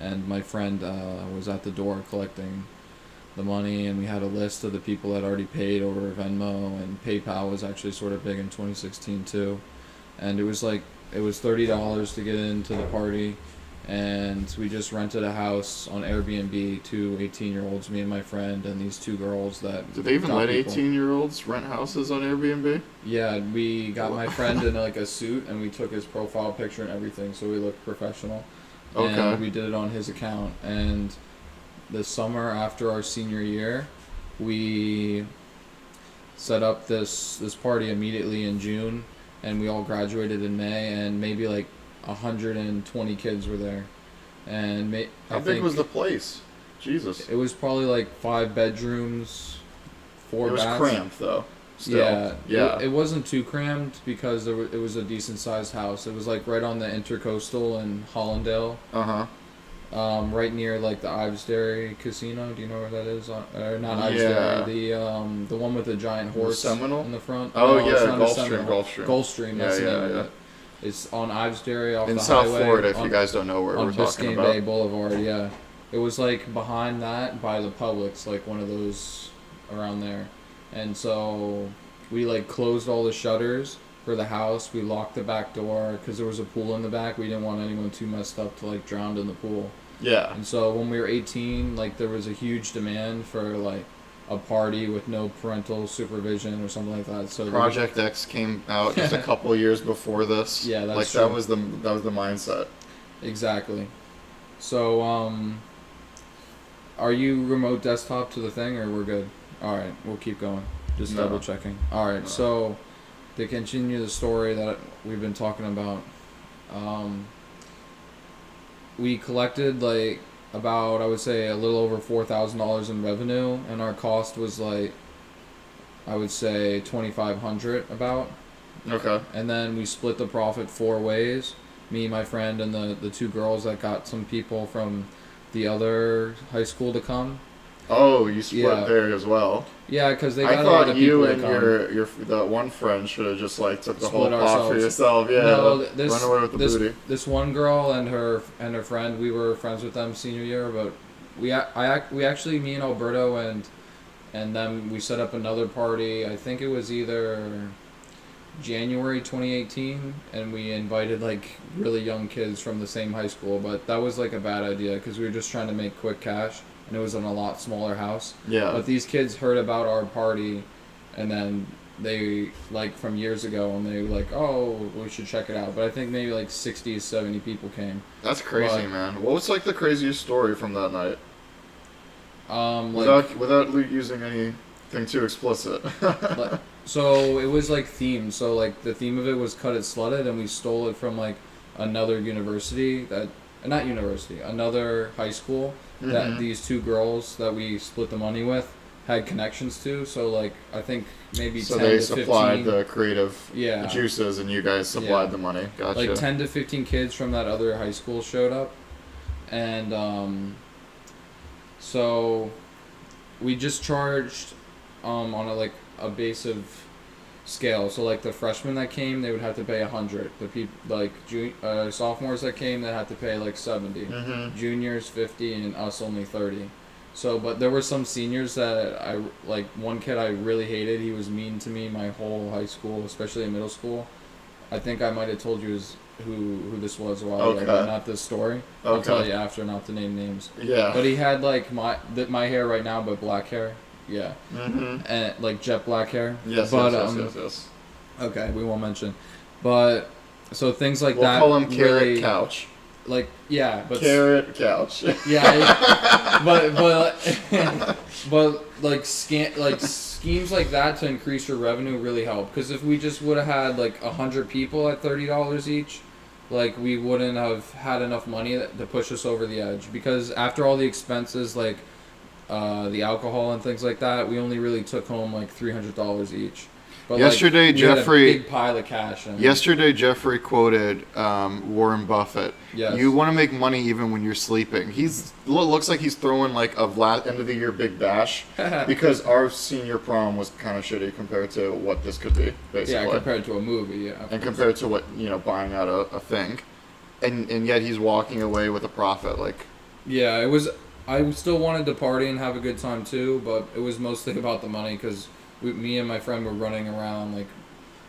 and my friend was at the door collecting the money, and we had a list of the people that already paid over Venmo, and PayPal was actually sort of big in 2016 too, and it was $30 to get into the party, and we just rented a house on Airbnb to 18-year-olds, me and my friend, and these two girls that. Do they even got let people. 18-year-olds rent houses on Airbnb? Yeah, we got my friend in like a suit, and we took his profile picture and everything, so we looked professional. Okay. And we did it on his account, and the summer after our senior year, we set up this party immediately in June, and we all graduated in May, and maybe like 120 kids were there. And How big was the place? Jesus. It was probably like 5 bedrooms, 4 baths. It was cramped though. Still. Yeah. It wasn't too crammed because it was a decent sized house. It was like right on the Intercoastal in Hollandale. Right near like the Ives Casino. Do you know where that is? Not Ives the one with the giant horse Seminole? in the front. Oh no, yeah, Gulfstream. Gulfstream. That's the name of it. It's on Ives off in the South highway. Florida, if you guys don't know where we're talking Biscayne about. Bay Boulevard. Yeah, it was like behind that by the Publix, like one of those around there, and so we like closed all the shutters for the house. We locked the back door because there was a pool in the back. We didn't want anyone too messed up to like drown in the pool. Yeah. And so when we were 18, like there was a huge demand for like a party with no parental supervision or something like that. So Project X came out just a couple of years before this. Yeah, that's like true. that was the mindset. Exactly. So are you remote desktop to the thing, or we're good? All right, we'll keep going. Just double checking. All right, so to continue the story that we've been talking about, we collected like about, I would say, a little over $4,000 in revenue, and our cost was like, I would say, $2,500 about. Okay. And then we split the profit 4 ways. Me, my friend, and the 2 girls that got some people from the other high school to come. Oh, you split there as well. Yeah, because they I got a lot of thought you people and your the one friend should have just like took the split whole pot for yourself. Yeah, no, run away with the booty. This one girl and her friend, we were friends with them senior year, but we actually, me and Alberto and then we set up another party. I think it was either January 2018, and we invited like really young kids from the same high school, but that was like a bad idea because we were just trying to make quick cash, and it was in a lot smaller house. Yeah. But these kids heard about our party, and then they, like, from years ago, and they were like, oh, we should check it out. But I think maybe like 60 to 70 people came. That's crazy, man. What was like the craziest story from that night? Like, without using anything too explicit. so it was like themed. So like the theme of it was Cut It Slutted, and we stole it from like another university another high school that these 2 girls that we split the money with had connections to. So like I think maybe so 10 they to supplied 15, the creative juices, and you guys supplied the money. Gotcha. Like 10 to 15 kids from that other high school showed up, and so we just charged on a base of scale. So like the freshmen that came, they would have to pay 100. The people sophomores that came, they had to pay like 70. Juniors 50, and us only 30. So, but there were some seniors that one kid I really hated. He was mean to me my whole high school, especially in middle school. I think I might have told you who this was a while ago, but not this story. I'll tell you after, not to name names. Yeah. But he had like my hair right now, but black hair. Yeah. And like jet black hair. Yes, but, yes. Okay, we won't mention. But so things like we'll that. We'll call him Carrot really, Couch. Like but Carrot Couch. Yeah, but like schemes like that to increase your revenue really help. Because if we just would have had like 100 people at $30 each, like we wouldn't have had enough money to push us over the edge. Because after all the expenses, like the alcohol and things like that, we only really took home like $300 each. But yesterday, like, Jeffrey had a big pile of cash. Yesterday, Jeffrey quoted Warren Buffett. Yes. You want to make money even when you're sleeping. Looks like he's throwing like a end of the year big bash because our senior prom was kind of shitty compared to what this could be, basically. Yeah, compared to a movie. Yeah. And compared to what buying out a thing, and yet he's walking away with a profit. Like, Yeah, it was. I still wanted to party and have a good time too, but it was mostly about the money because me and my friend were running around like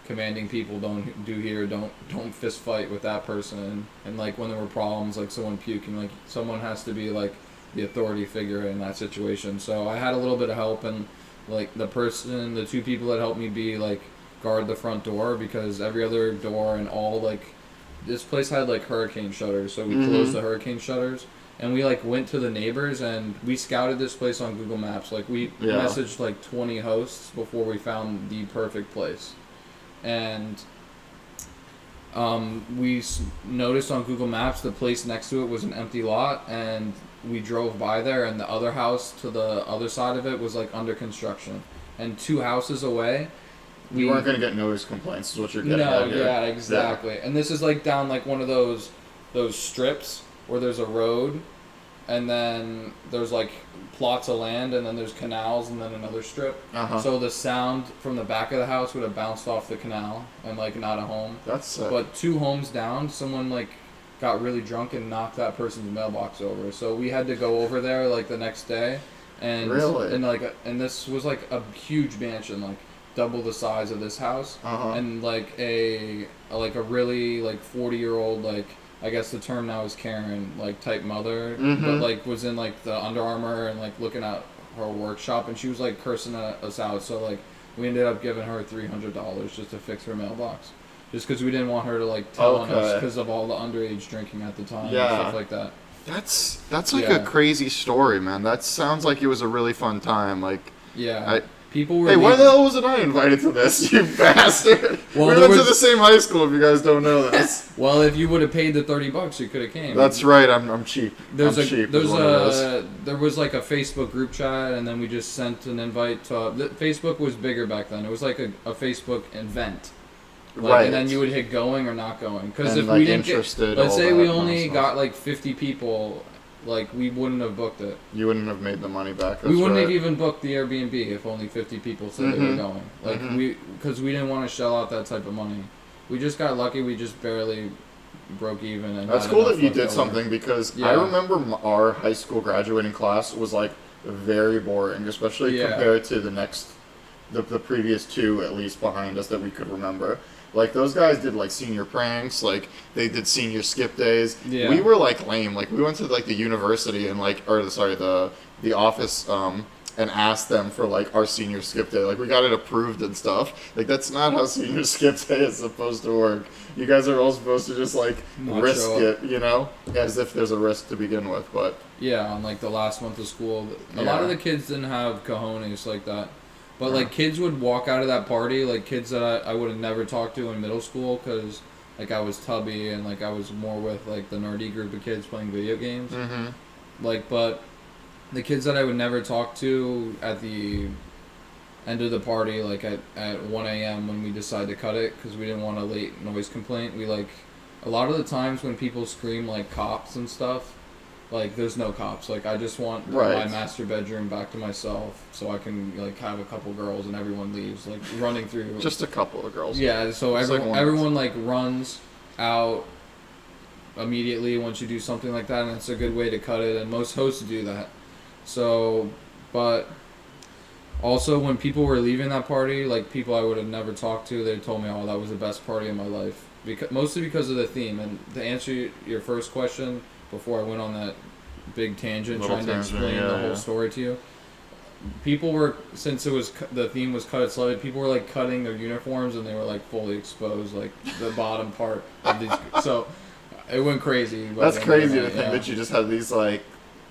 commanding people, don't do here, don't fist fight with that person, and like when there were problems like someone puking, like someone has to be like the authority figure in that situation. So I had a little bit of help, and like the two people that helped me be like guard the front door because every other door and all like this place had like hurricane shutters, so we closed the hurricane shutters. And we like went to the neighbors and we scouted this place on Google Maps. Like we messaged like 20 hosts before we found the perfect place. And noticed on Google Maps the place next to it was an empty lot, and we drove by there, and the other house to the other side of it was like under construction, and 2 houses away. You weren't gonna get noise complaints, is what you're getting at here. Yeah, exactly. Yeah. And this is like down like one of those strips where there's a road, and then there's like plots of land, and then there's canals, and then another strip. So the sound from the back of the house would have bounced off the canal and like not a home. That's sick. But 2 homes down, someone like got really drunk and knocked that person's mailbox over. So we had to go over there like the next day, and really, and this was like a huge mansion, like double the size of this house, and like a really like 40-year-old like. I guess the term now is Karen, like type mother, but like was in like the Under Armour and like looking at her workshop, and she was like cursing us out. So like we ended up giving her $300 just to fix her mailbox, just because we didn't want her to like tell on us because of all the underage drinking at the time and stuff like that. That's like a crazy story, man. That sounds like it was a really fun time. Like people were. Hey, why the hell wasn't I invited to this, you bastard? Well, we went to the same high school. If you guys don't know this. Well, if you would have paid the $30, you could have came. That's right. I'm cheap. There was like a Facebook group chat, and then we just sent an invite to. Facebook was bigger back then. It was like a Facebook event. Right. And then you would hit going or not going. Because if we didn't let's say we only got like 50 people. Like, we wouldn't have booked it. You wouldn't have made the money back. We wouldn't have even booked the Airbnb if only 50 people said they were going. Like, because we didn't want to shell out that type of money. We just got lucky. We just barely broke even. And that's cool that you did something, because I remember our high school graduating class was, like, very boring, especially compared to the previous 2, at least, behind us that we could remember. Like, those guys did, like, senior pranks, like, they did senior skip days. Yeah. We were, like, lame. Like, we went to, like, the university and, like, the office, and asked them for, like, our senior skip day. Like, we got it approved and stuff. Like, that's not how senior skip day is supposed to work. You guys are all supposed to just, like, risk it, you know? As if there's a risk to begin with, but... Yeah, on, like, the last month of school. A lot of the kids didn't have cojones like that. But, like, kids would walk out of that party, like, kids that I would have never talked to in middle school because, like, I was tubby and, like, I was more with, like, the nerdy group of kids playing video games. Like, but the kids that I would never talk to at the end of the party, like, at 1 a.m. when we decided to cut it because we didn't want a late noise complaint, we, like, a lot of the times when people scream, like, cops and stuff, like, there's no cops. Like, I just want my master bedroom back to myself so I can, like, have a couple girls and everyone leaves, like, running through. Just a couple of girls. Yeah, so everyone, like, runs out immediately once you do something like that, and it's a good way to cut it, and most hosts do that. So, but also when people were leaving that party, like, people I would have never talked to, they told me, oh, that was the best party of my life. Mostly because of the theme. And to answer your first question... before I went on that big tangent trying to explain the whole story to you. People were, since the theme was cut it slightly, people were like cutting their uniforms and they were like fully exposed, like the bottom part of these. So it went crazy. That's crazy to think that you just had these like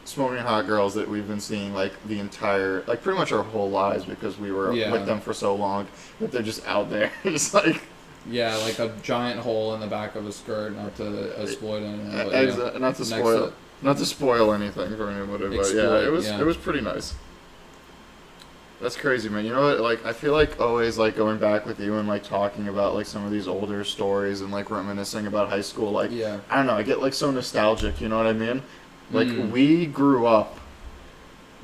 smoking hot girls that we've been seeing like the entire, like pretty much our whole lives because we were with them for so long, that they're just out there, just like. Yeah, like a giant hole in the back of a skirt, not to exploit anyone. But, not to spoil anything for anybody, but it was pretty nice. That's crazy, man. You know what? Like, I feel like always like going back with you and like talking about like some of these older stories and like reminiscing about high school. Like, I don't know, I get like so nostalgic. You know what I mean? Like we grew up.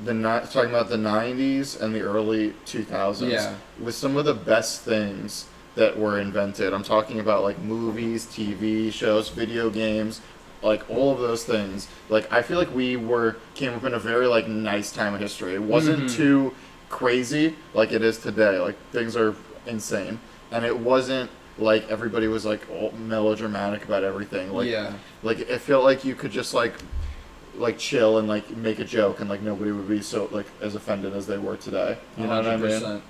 Talking about the 90s and the early 2000s with some of the best things that were invented. I'm talking about like movies, TV shows, video games, like all of those things. Like I feel like we came up in a very like nice time of history. It wasn't too crazy like it is today. Like things are insane, and it wasn't like everybody was like all melodramatic about everything. Like like it felt like you could just like chill and like make a joke and like nobody would be so like as offended as they were today. You know 100%. What I mean?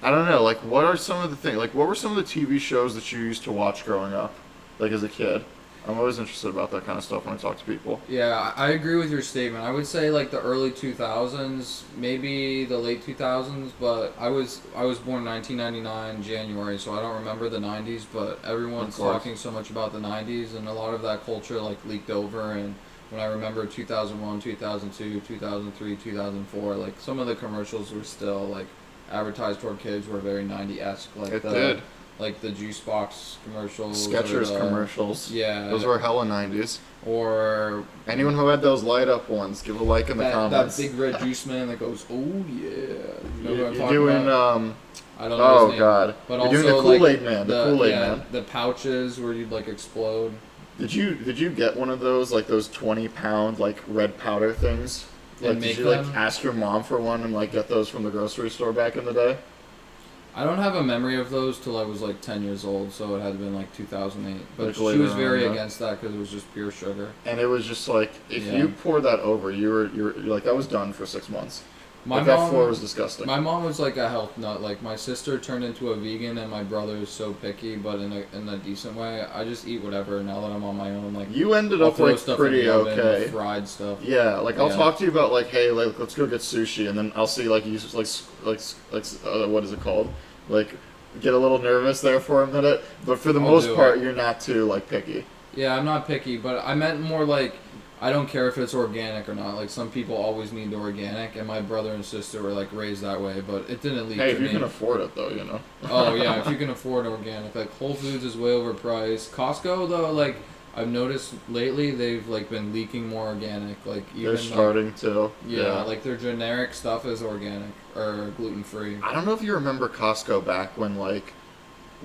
I don't know. Like, what are some of the things? Like, what were some of the TV shows that you used to watch growing up, like as a kid? I'm always interested about that kind of stuff when I talk to people. Yeah, I agree with your statement. I would say like the early 2000s, maybe the late 2000s, but I was born 1999 January, so I don't remember the 90s, but everyone's talking so much about the 90s, and a lot of that culture like leaked over. And when I remember 2001, 2002, 2003, 2004, like some of the commercials were still like advertised toward kids were very 90-esque. Like the juice box commercials. Skechers commercials. Yeah. Those were hella 90s. Or... anyone who had those light up ones, give a like in the comments. That big red juice man that goes, oh yeah. You know what I'm talking doing, about? I don't know his name. God. But You're also, doing the Kool-Aid Man. The Kool-Aid Man. The pouches where you'd like explode. Did you get one of those, like those 20-pound like red powder things? Like, did you like ask your mom for one and like get those from the grocery store back in the day? I don't have a memory of those till I was like 10 years old, so it had to been like 2008. But she was very against that because it was just pure sugar. And it was just like, if you poured that over, you're like, that was done for 6 months. My mom, that floor was disgusting. My mom was like a health nut. Like my sister turned into a vegan, and my brother is so picky, but in a decent way. I just eat whatever now that I'm on my own. Like you ended up like pretty okay. Fried stuff. Yeah, like I'll talk to you about like, hey, like let's go get sushi, and then I'll see like you like what is it called? Like get a little nervous there for a minute, but for the most part, you're not too like picky. Yeah, I'm not picky, but I meant more like. I don't care if it's organic or not. Like, some people always need organic, and my brother and sister were, like, raised that way, but it didn't lead to me. Hey, if you can afford it, though, you know. Oh, yeah, if you can afford organic. Like, Whole Foods is way overpriced. Costco, though, like, I've noticed lately they've, like, been leaking more organic. Like, even, they're starting to. Yeah, like, their generic stuff is organic or gluten-free. I don't know if you remember Costco back when, like,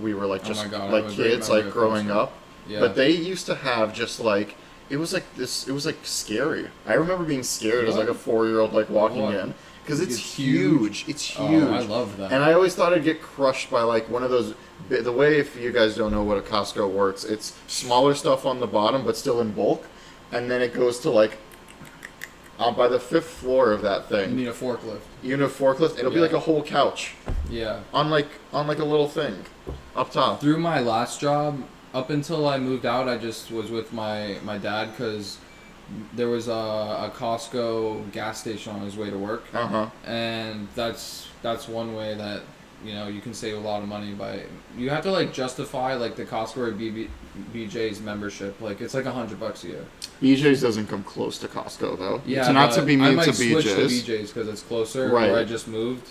we were, like, just, like, kids, like, growing up. Yeah. But they used to have just, like... It was like scary. I remember being scared as like a 4-year-old like walking in because it's huge. It's huge. Oh, I love that. And I always thought I'd get crushed by like one of those. The way, if you guys don't know what a Costco works, it's smaller stuff on the bottom but still in bulk, and then it goes to like by the 5th floor of that thing. You need a forklift. It'll be like a whole couch. Yeah. On like a little thing up top. Through my last job. Up until I moved out, I just was with my dad because there was a Costco gas station on his way to work. And that's one way that, you know, you can save a lot of money by... You have to, like, justify, like, the Costco or BJ's membership. Like, it's like $100 a year. BJ's doesn't come close to Costco, though. Yeah, it's not to be mean to BJ's. I might switch to BJ's because it's closer, where I just moved.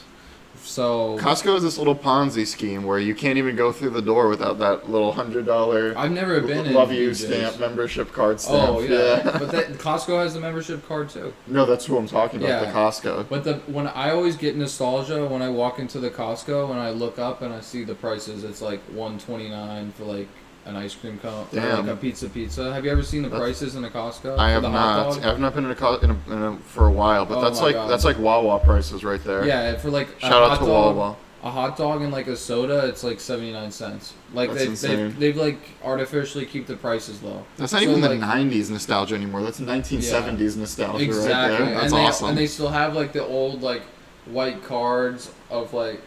So Costco is this little Ponzi scheme where you can't even go through the door without that little $100. I've never been in Love You stamp, membership card stamp. Oh yeah, but Costco has the membership card too. No, that's who I'm talking about. The Costco. But when I always get nostalgia when I walk into the Costco and I look up and I see the prices, it's like $129 for like an ice cream cone, or like a pizza. Have you ever seen the prices in a Costco? I have not. I've not been in a for a while, but that's like Wawa prices right there. Yeah, for like shout out to Wawa. A hot dog and like a soda, it's like 79 cents. Like they've like artificially keep the prices low. That's not even the 90s nostalgia anymore. That's 1970s nostalgia right there. That's awesome. And they still have like the old like white cards of like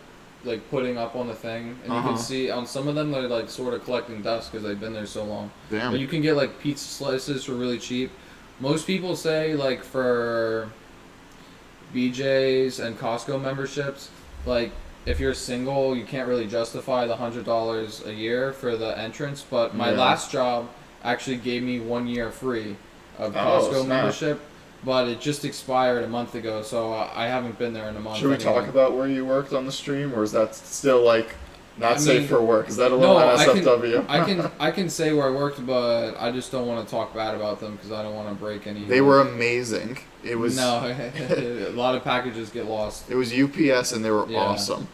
putting up on the thing, and you can see on some of them they're like sort of collecting dust because they've been there so long. Damn. But you can get like pizza slices for really cheap. Most people say like for BJ's and Costco memberships, like if you're single, you can't really justify the $100 a year for the entrance. But my last job actually gave me 1 year free of Costco membership. But it just expired a month ago, so I haven't been there in a month. Should we talk about where you worked on the stream, or is that still like not safe for work? Is that a little NSFW? I can say where I worked, but I just don't want to talk bad about them because I don't want to break any. They were amazing. It was a lot of packages get lost. It was UPS, and they were awesome.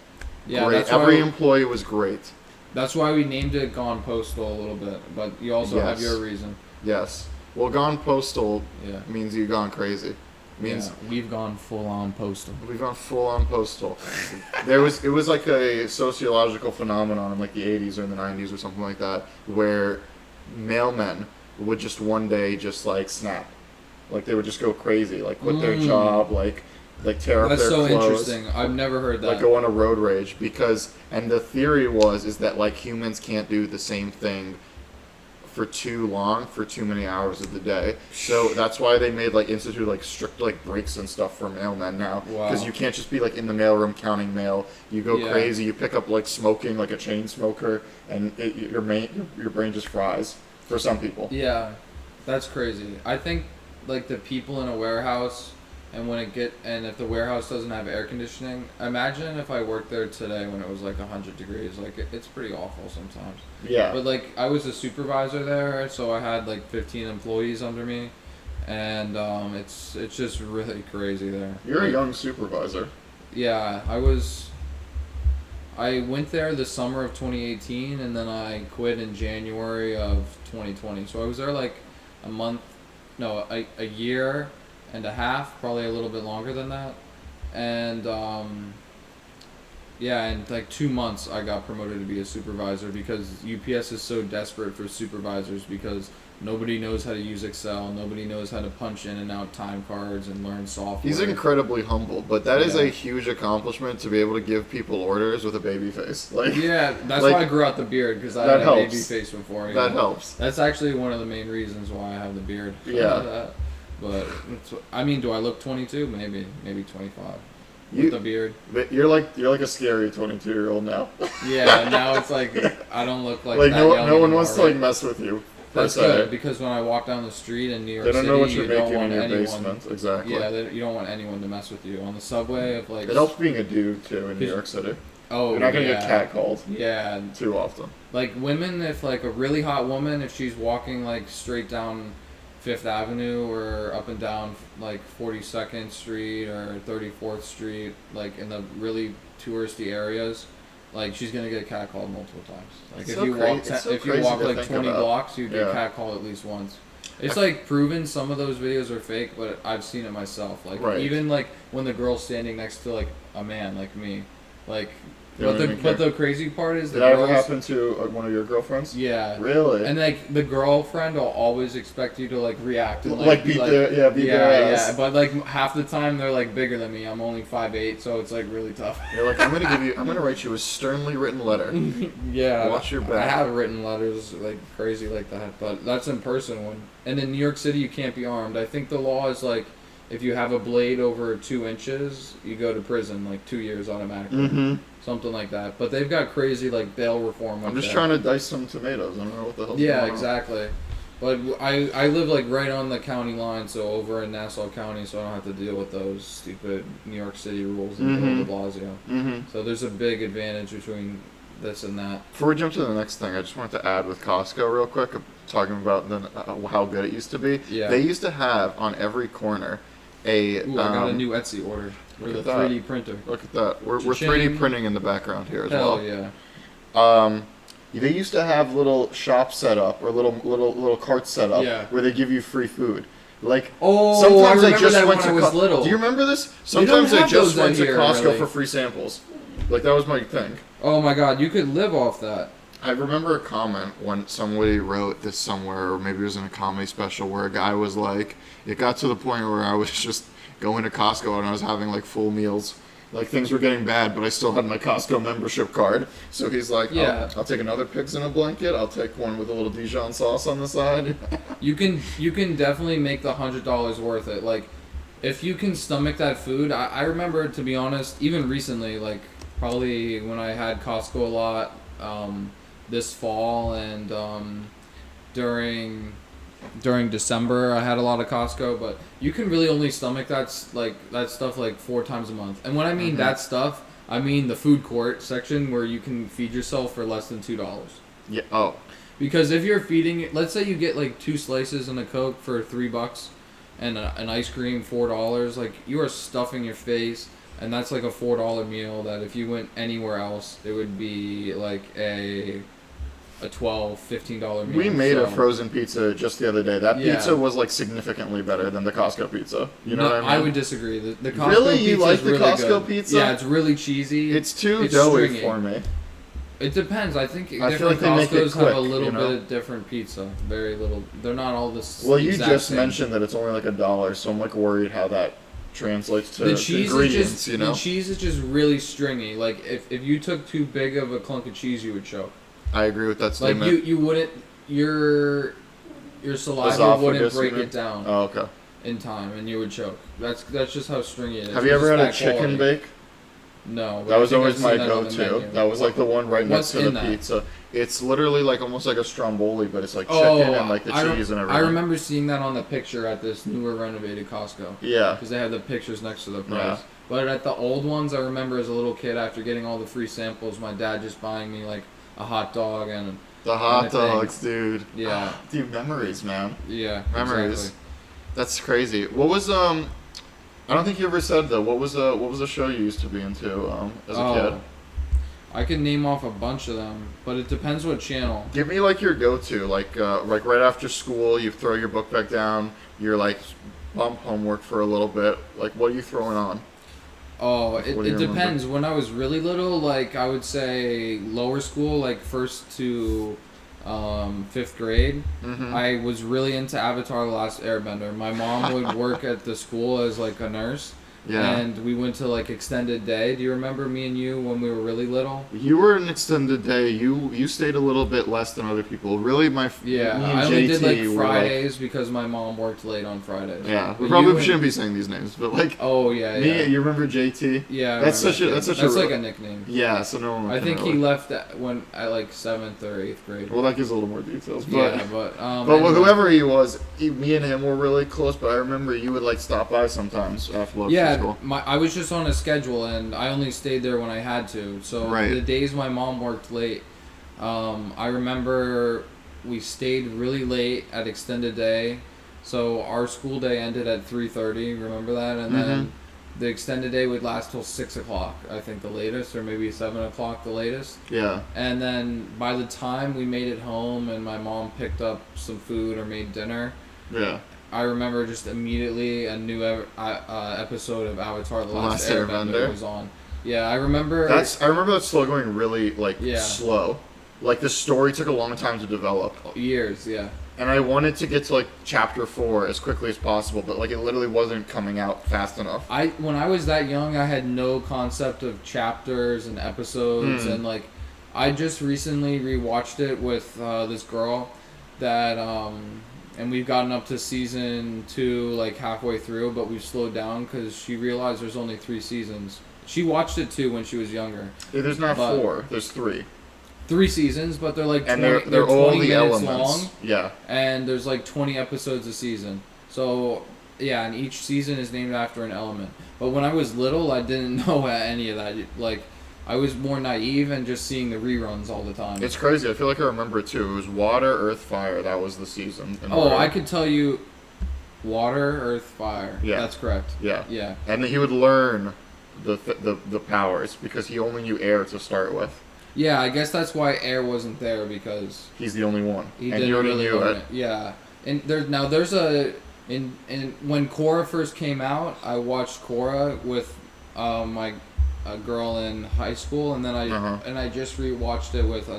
Yeah, great. Every employee was great. That's why we named it Gone Postal a little bit, but you also have your reason. Yes. Well, gone postal means you've gone crazy. Means we've gone full on postal. We've gone full on postal. It was like a sociological phenomenon in like the 80s or in the 90s or something like that, where mailmen would just one day just like snap, like they would just go crazy, like quit their job, like tear up their clothes. That's so interesting. I've never heard that. Like go on a road rage and the theory is that like humans can't do the same thing for too long, for too many hours of the day. So that's why they made like institute like strict like breaks and stuff for mailmen now. Because you can't just be like in the mailroom counting mail. You go crazy. You pick up like smoking, like a chain smoker, and your brain just fries for some people. Yeah, that's crazy. I think like the people in a warehouse. And if the warehouse doesn't have air conditioning, imagine if I worked there today when it was like 100 degrees. Like it's pretty awful sometimes. Yeah. But like I was a supervisor there, so I had like 15 employees under me, and it's just really crazy there. You're a young supervisor. Yeah, I went there the summer of 2018, and then I quit in January of 2020. So I was there like a year and a half, probably a little bit longer than that, and in like 2 months I got promoted to be a supervisor because UPS is so desperate for supervisors because nobody knows how to use Excel, nobody knows how to punch in and out time cards and learn software. He's incredibly humble, but that is a huge accomplishment to be able to give people orders with a baby face. Like that's why I grew out the beard, because I had a baby face before. That helps. That's actually one of the main reasons why I have the beard. Yeah. But I mean, do I look 22? Maybe 25 with the beard. But you're like a scary 22-year-old now. Yeah, now it's like I don't look like that no one wants to like mess with you. That's good, because when I walk down the street in New York City, they don't know what you're making in your basement. Exactly. Yeah, you don't want anyone to mess with you on the subway. It helps being a dude too in New York City. Oh, you're not gonna get catcalled. Yeah. Too often. Like women, if like a really hot woman, if she's walking like straight down Fifth Avenue or up and down like 42nd Street or 34th Street, like in the really touristy areas, like she's gonna get catcalled multiple times. Like if you walk like 20 blocks, you get catcalled at least once. It's like proven some of those videos are fake, but I've seen it myself. Like even like when the girl's standing next to like a man like me, like. But the crazy part is did that ever happen to one of your girlfriends? Yeah. Really? And like the girlfriend will always expect you to like react and beat their ass. Yeah. But like half the time they're like bigger than me. I'm only 5'8", so it's like really tough. You're like, I'm gonna write you a sternly written letter. Yeah. Watch your back. I have written letters like crazy like that, but that's in person one. And in New York City you can't be armed. I think the law is like if you have a blade over 2 inches, you go to prison like 2 years automatically. Mm-hmm. Something like that. But they've got crazy like bail reform. I'm just trying to dice some tomatoes. I don't know what the hell's going on. Exactly. But I live like right on the county line, so over in Nassau County, so I don't have to deal with those stupid New York City rules and Bill de Blasio. Mm-hmm. So there's a big advantage between this and that. Before we jump to the next thing, I just wanted to add with Costco real quick, talking about how good it used to be. Yeah. They used to have on every corner I got a new Etsy order for the 3D printer. Look at that. We're 3D printing in the background here as well. Hell yeah. They used to have little shops set up or little carts set up where they give you free food. Like sometimes I just went to Costco. Do you remember this? Sometimes I just went to Costco for free samples. Like that was my thing. Oh my god, you could live off that. I remember a comment when somebody wrote this somewhere, or maybe it was in a comedy special, where a guy was like, it got to the point where I was just going to Costco and I was having like full meals. Like things were getting bad, but I still had my Costco membership card. So he's like, I'll take another pigs in a blanket. I'll take one with a little Dijon sauce on the side. You can definitely make the $100 worth it. Like, if you can stomach that food, I remember, to be honest, even recently, like probably when I had Costco a lot, this fall and during December I had a lot of Costco, but you can really only stomach that stuff like 4 times a month. And when I mean that stuff, I mean the food court section where you can feed yourself for less than $2. Yeah. Oh. Because if you're feeding, let's say you get like 2 slices and a Coke for $3 and an ice cream $4, like you are stuffing your face. And that's like a $4 meal that if you went anywhere else, it would be like a a $12-15 meal. We made a frozen pizza just the other day. That pizza was like significantly better than the Costco pizza. You know what I mean? I would disagree. The Costco really? pizza You like the really Costco good. pizza? Yeah, it's really cheesy. It's too doughy stringy. for me. It depends. I think I feel like they make it Costco's quick, have a little you know? bit of different pizza. Very little. They're not all this. Well, you exact just same. mentioned that it's only like $1, so I'm like worried how that translates to the cheese ingredients. is just, you know, the cheese is just really stringy. Like if you took too big of a clunk of cheese, you would choke. I agree with that statement. Like you wouldn't your saliva wouldn't break it down. Oh, okay. In time, and you would choke. That's just how stringy it is. Have you ever had a chicken bake? No. That was always my go-to. That was like the one right next to the pizza. It's literally like almost like a stromboli, but it's like chicken and like the cheese and everything. I remember seeing that on the picture at this newer renovated Costco. Yeah. Because they had the pictures next to the price. Yeah. But at the old ones, I remember as a little kid, after getting all the free samples, my dad just buying me like a hot dog and the hot dogs, dude. Yeah. Dude, memories, man. Yeah. Memories. Exactly. That's crazy. What was I don't think you ever said though. What was the show you used to be into as a kid? I can name off a bunch of them, but it depends what channel. Give me like your go-to, like right after school, you throw your book back down, you're like bump homework for a little bit. Like, what are you throwing on? Oh, it depends. When I was really little, like I would say lower school, like 1st to 5th grade, I was really into Avatar: The Last Airbender. My mom would work at the school as like a nurse. Yeah. And we went to like extended day. Do you remember me and you when we were really little? You were an extended day. You stayed a little bit less than other people. Really, me and I only did like JT Fridays because my mom worked late on Fridays. Yeah, we probably shouldn't be saying these names, but like. Oh yeah, yeah. You remember JT? Yeah. That's like a nickname. Yeah, so no one. I think he left at like 7th or 8th grade. Well, that gives a little more details. But, yeah, but anyway. Whoever he was, me and him were really close. But I remember you would like stop by sometimes after school. I was just on a schedule, and I only stayed there when I had to. So the days my mom worked late, I remember we stayed really late at extended day. So our school day ended at 3:30. Remember that? And then the extended day would last till 6 o'clock, I think the latest, or maybe 7 o'clock the latest. Yeah. And then by the time we made it home and my mom picked up some food or made dinner, I remember just immediately a new episode of Avatar: The Last Airbender was on. Yeah, I remember that slow going really slow. Like the story took a long time to develop. Years, yeah. And I wanted to get to like chapter 4 as quickly as possible, but like it literally wasn't coming out fast enough. When I was that young, I had no concept of chapters and episodes, and like I just recently rewatched it with this girl that and we've gotten up to season 2 like halfway through, but we've slowed down because she realized there's only 3 seasons. She watched it too when she was younger. Yeah, there's not 4. There's 3. 3 seasons, but they're like 20, and they're 20 all the minutes elements long. Yeah. And there's like 20 episodes a season. So yeah, and each season is named after an element. But when I was little, I didn't know any of that. Like, I was more naive and just seeing the reruns all the time. It's crazy. I feel like I remember it too. It was Water, Earth, Fire. That was the season. I could tell you Water, Earth, Fire. Yeah. That's correct. Yeah. Yeah. And then he would learn the powers because he only knew air to start with. Yeah, I guess that's why air wasn't there, because he's the only one. He didn't really learn it. Yeah. And there's when Korra first came out, I watched Korra with a girl in high school, and then I just rewatched it with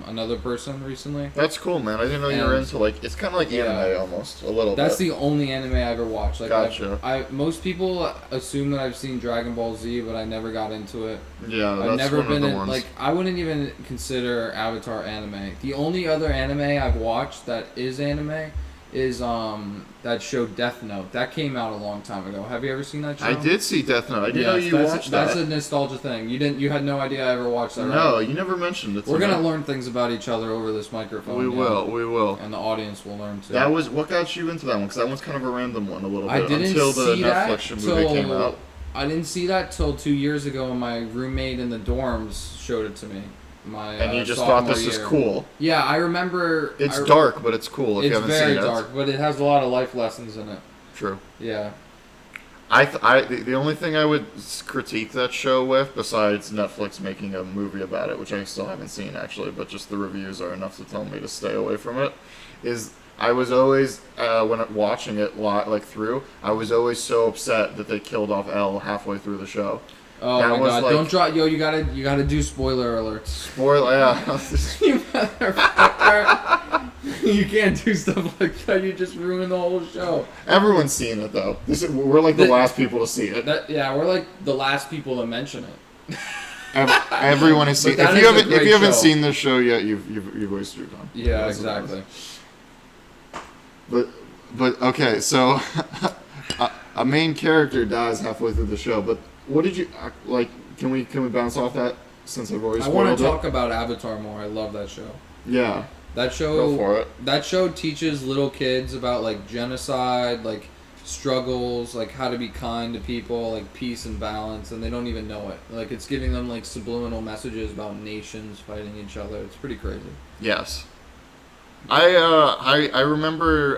another person recently. That's cool, man. I didn't know you were into it's kind of like anime almost a little. That's the only anime I ever watched. Like, gotcha. Most people assume that I've seen Dragon Ball Z, but I never got into it. Yeah, that's I've never one been of the ones. like, I wouldn't even consider Avatar anime. The only other anime I've watched that is anime is that show Death Note. That came out a long time ago. Have you ever seen that show? I did see Death Note. I didn't know you watched that. That's a nostalgia thing. You had no idea I ever watched that, right? No, you never mentioned it. We're gonna learn things about each other over this microphone. We will. And the audience will learn too. That was what got you into that one, because that one's kind of a random one a little bit. I didn't until the see Netflix movie came out. I didn't see that till 2 years ago. My roommate in the dorms showed it to me. And you just thought this was cool. Yeah, I remember. It's dark, but it's cool if you haven't seen it. It's very dark, but it has a lot of life lessons in it. True. Yeah. The only thing I would critique that show with, besides Netflix making a movie about it, which I still haven't seen actually, but just the reviews are enough to tell me to stay away from it, is I was always when watching it through, I was always so upset that they killed off Elle halfway through the show. Oh my god! Don't drop, yo! You gotta do spoiler alerts. Spoiler, yeah. You motherfucker! You can't do stuff like that. You just ruin the whole show. Everyone's seen it though. We're like the last people to see it. We're like the last people to mention it. Everyone has seen. If you haven't seen this show yet, you've wasted your time. Yeah, exactly. But okay, so a main character dies halfway through the show. But what did you like? Can we bounce off that since I've already spoiled it? I want to talk about Avatar more. I love that show. Yeah. That show. Go for it. That show teaches little kids about like genocide, like struggles, like how to be kind to people, like peace and balance, and they don't even know it. Like it's giving them like subliminal messages about nations fighting each other. It's pretty crazy. Yes. I remember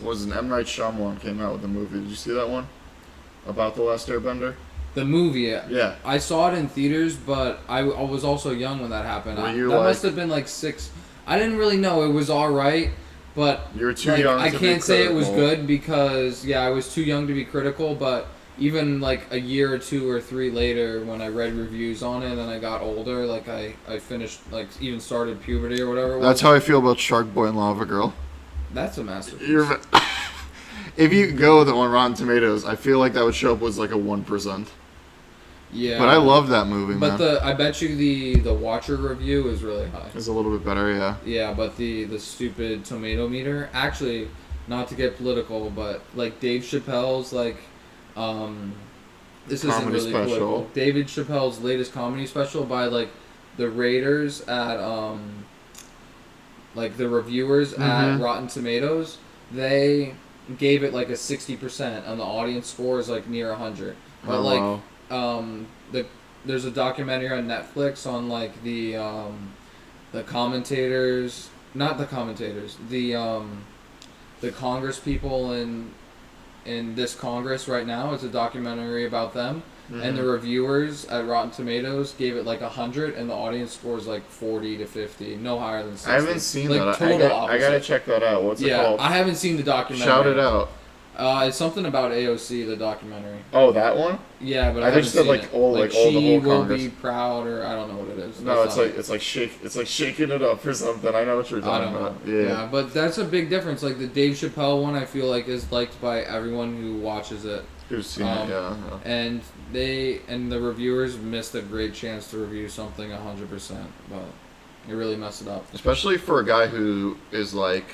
was an M. Night Shyamalan came out with a movie. Did you see that one? About The Last Airbender? The movie, yeah. I saw it in theaters, but I was also young when that happened. That must have been like 6. I didn't really know. It was alright, but you were too young to be critical. I can't say it was good because, I was too young to be critical, but even like a year or 2 or 3 later when I read reviews on it and I got older, like I finished, like even started puberty or whatever it was. That's how I feel about Shark Boy and Lava Girl. That's a masterpiece. If you go on Rotten Tomatoes, I feel like that would show up as like a 1%. Yeah. But I love that movie, man. But I bet you the Watcher review is really high. It's a little bit better, yeah. Yeah, but the stupid tomato meter, actually, not to get political, but like Dave Chappelle's like this isn't really political. David Chappelle's latest comedy special by like the raters at like the reviewers at Rotten Tomatoes, they gave it like a 60% and the audience score is like near 100. But there's a documentary on Netflix on like the commentators, not the commentators, the Congress people in this Congress right now. It's a documentary about them. And the reviewers at Rotten Tomatoes gave it like 100, and the audience score is like 40 to 50, no higher than 60. I haven't seen like, that. I gotta check that out. What's it called? I haven't seen the documentary. Shout it out. It's something about AOC, the documentary. Oh, that one? Yeah, but I haven't seen it. All the whole She Will Congress. Be Proud, or I don't know what it is. No, it's like shaking it up or something. I know what you're talking about. Yeah, but that's a big difference. Like the Dave Chappelle one, I feel like is liked by everyone who watches it. Who's seen it? Yeah. And the reviewers missed a great chance to review something 100%, but it really messed it up. Especially for a guy who is like.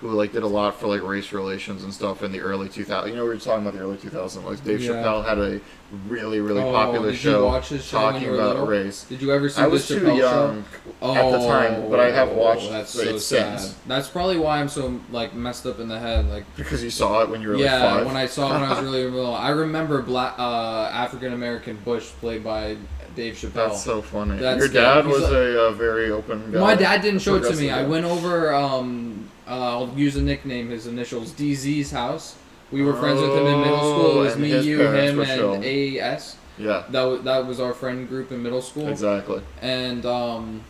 Who did a lot for like race relations and stuff in the early 2000s. You know, we were talking about the early 2000s. Like Dave Chappelle had a really popular show talking about race. Did you ever see I was too young at the time, but I have watched it since. That's probably why I'm so like messed up in the head. Like because you saw it when you were like 5. Yeah, when I saw it when I was really little. I remember African American Bush played by Dave Chappelle. That's so funny. Your dad was a very open guy. My dad didn't show it to me. I went over. I'll use a nickname. His initials, DZ's house. We were friends with him in middle school. It was me, you, him, and AES. Yeah. That was our friend group in middle school. Exactly. And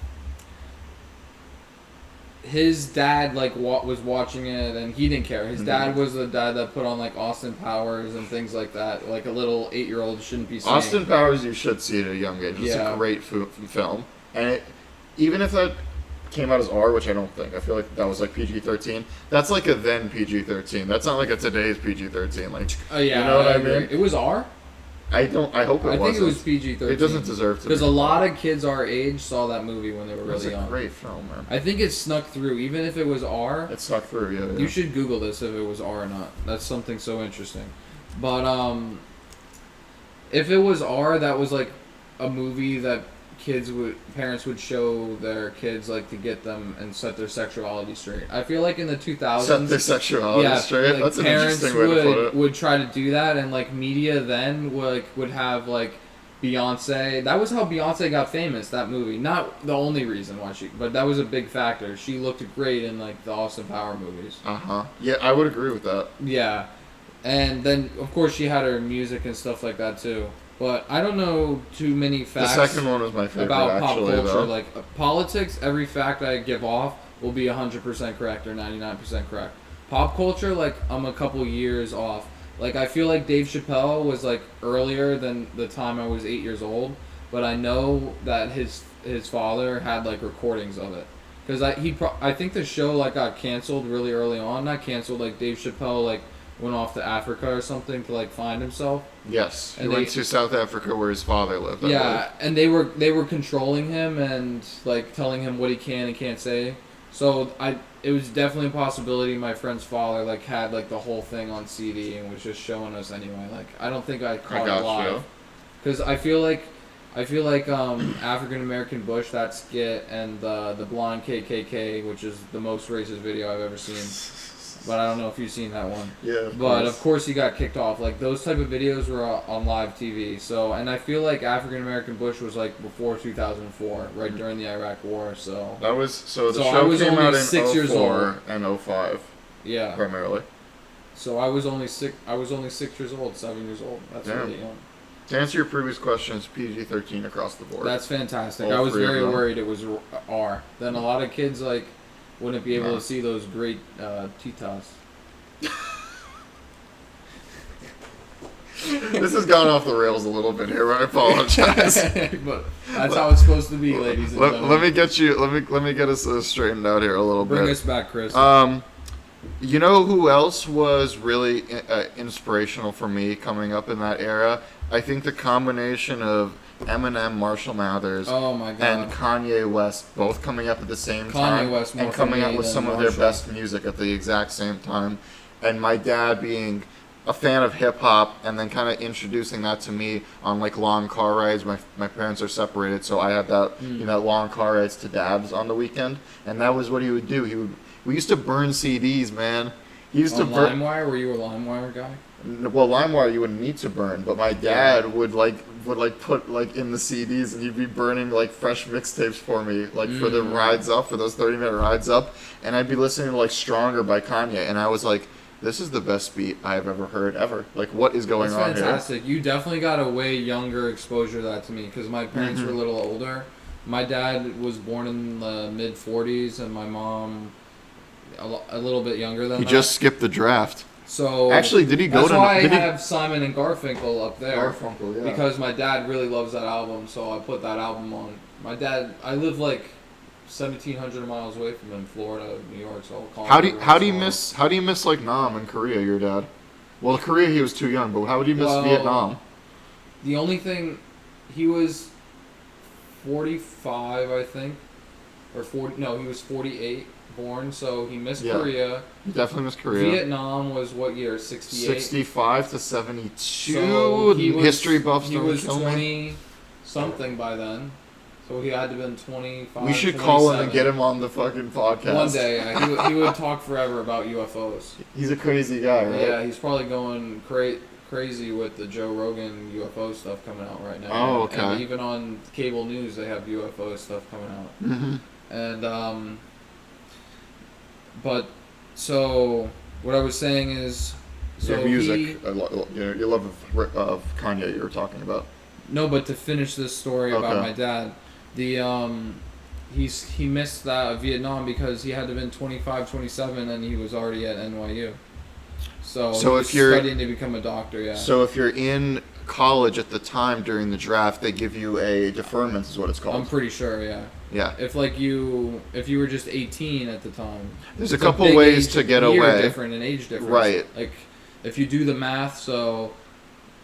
his dad was watching it, and he didn't care. His dad was the dad that put on like Austin Powers and things like that. Like a little 8-year-old shouldn't be seeing. Austin Powers, you should see at a young age. It's a great film, and even if that came out as R, which I don't think. I feel like that was like PG-13. That's like a then PG-13. That's not like a today's PG-13. Like, you know what I mean? It was R? I hope it wasn't. I think it was PG-13. It doesn't deserve to be. Because a lot of kids our age saw that movie when they were really young. It's a great film, man. I think it snuck through. Even if it was R. It snuck through, yeah. You should Google this if it was R or not. That's something so interesting. But, if it was R, that was like a movie that parents would show their kids like to get them and set their sexuality straight. I feel like in the 2000s, set their sexuality straight. Like that's an interesting way to put it. Would try to do that, and like media then would have like Beyonce. That was how Beyonce got famous. That movie, not the only reason why but that was a big factor. She looked great in like the Austin Power movies. Yeah, I would agree with that. Yeah. And then, of course, she had her music and stuff like that, too. But I don't know too many facts. The second one was my favorite, about pop actually, culture. though. Like, politics, every fact I give off will be 100% correct or 99% correct. Pop culture, like, I'm a couple years off. Like, I feel like Dave Chappelle was, like, earlier than the time I was 8 years old. But I know that his father had, like, recordings of it. Because I think the show, like, got canceled really early on. Not canceled, like, Dave Chappelle, like, went off to Africa or something to, like, find himself. Yes, he went to South Africa where his father lived. Yeah, and they were controlling him and, like, telling him what he can and can't say. So it was definitely a possibility my friend's father, like, had, like, the whole thing on CD and was just showing us anyway. Like, I don't think I caught it live. Because I feel like African American Bush, that skit, and the blonde KKK, which is the most racist video I've ever seen. But I don't know if you've seen that one. Yeah, of course he got kicked off. Like, those type of videos were on live TV. So, and I feel like African American Bush was, like, before 2004, right during the Iraq War. So that was the show came out in 04 and 05. Yeah, primarily. So I was only 6 years old, 7 years old. That's really young. To answer your previous question, it's PG-13 across the board. That's fantastic. I was very worried it was R. Then a lot of kids, like, wouldn't be able to see those great titas. This has gone off the rails a little bit here, but I apologize. But that's how it's supposed to be, ladies and gentlemen. Let me get us straightened out here a little bit. Bring us back, Chris. You know who else was really inspirational for me coming up in that era? I think the combination of Eminem, Marshall Mathers, and Kanye West both coming up at the same time and coming out with some of their best music at the exact same time. And my dad being a fan of hip-hop and then kind of introducing that to me on, like, long car rides. My parents are separated, so I had that long car rides to Dad's on the weekend. And that was what he would do. We used to burn CDs, man. He used to burn. LimeWire? Were you a LimeWire guy? Well, LimeWire you wouldn't need to burn, but my dad would put, like, in the CDs, and he'd be burning, like, fresh mixtapes for me, like, for the rides up, for those 30-minute rides up, and I'd be listening to, like, Stronger by Kanye, and I was like, this is the best beat I've ever heard ever. Like, what is going on here? That's fantastic. You definitely got a way younger exposure to that to me, because my parents were a little older. My dad was born in the mid-40s, and my mom a little bit younger than that. He just skipped the draft. So actually, did he go to? That's why I have Simon and Garfunkel up there. Garfunkel, yeah. Because my dad really loves that album, so I put that album on. My dad, I live like 1,700 miles away from him, Florida, New York. So I'll call him. How do you miss like Nam in Korea? Your dad. Well, Korea he was too young, but how would you miss Vietnam? The only thing, he was 45, I think, or 40. No, he was 48. Born, so he missed Korea. He definitely missed Korea. Vietnam was what year? 68? 65 to 72. So history buffs. He was 20-something by then. So he had to have been 25. We should call him and get him on the fucking podcast. One day, he would talk forever about UFOs. He's a crazy guy, right? Yeah, he's probably going crazy with the Joe Rogan UFO stuff coming out right now. Oh, okay. And even on cable news, they have UFO stuff coming out. Mm-hmm. And but so what I was saying is, so your music, your love of Kanye, you were talking about. No, but to finish this story about my dad, he missed that Vietnam because he had to have been 25, 27, and he was already at NYU. So he was studying to become a doctor. Yeah. So if you're in college at the time during the draft, they give you a deferment, is what it's called. I'm pretty sure. Yeah. Yeah. If you were just 18 at the time, there's a couple ways to get away. Different and age difference. Right. Like, if you do the math, so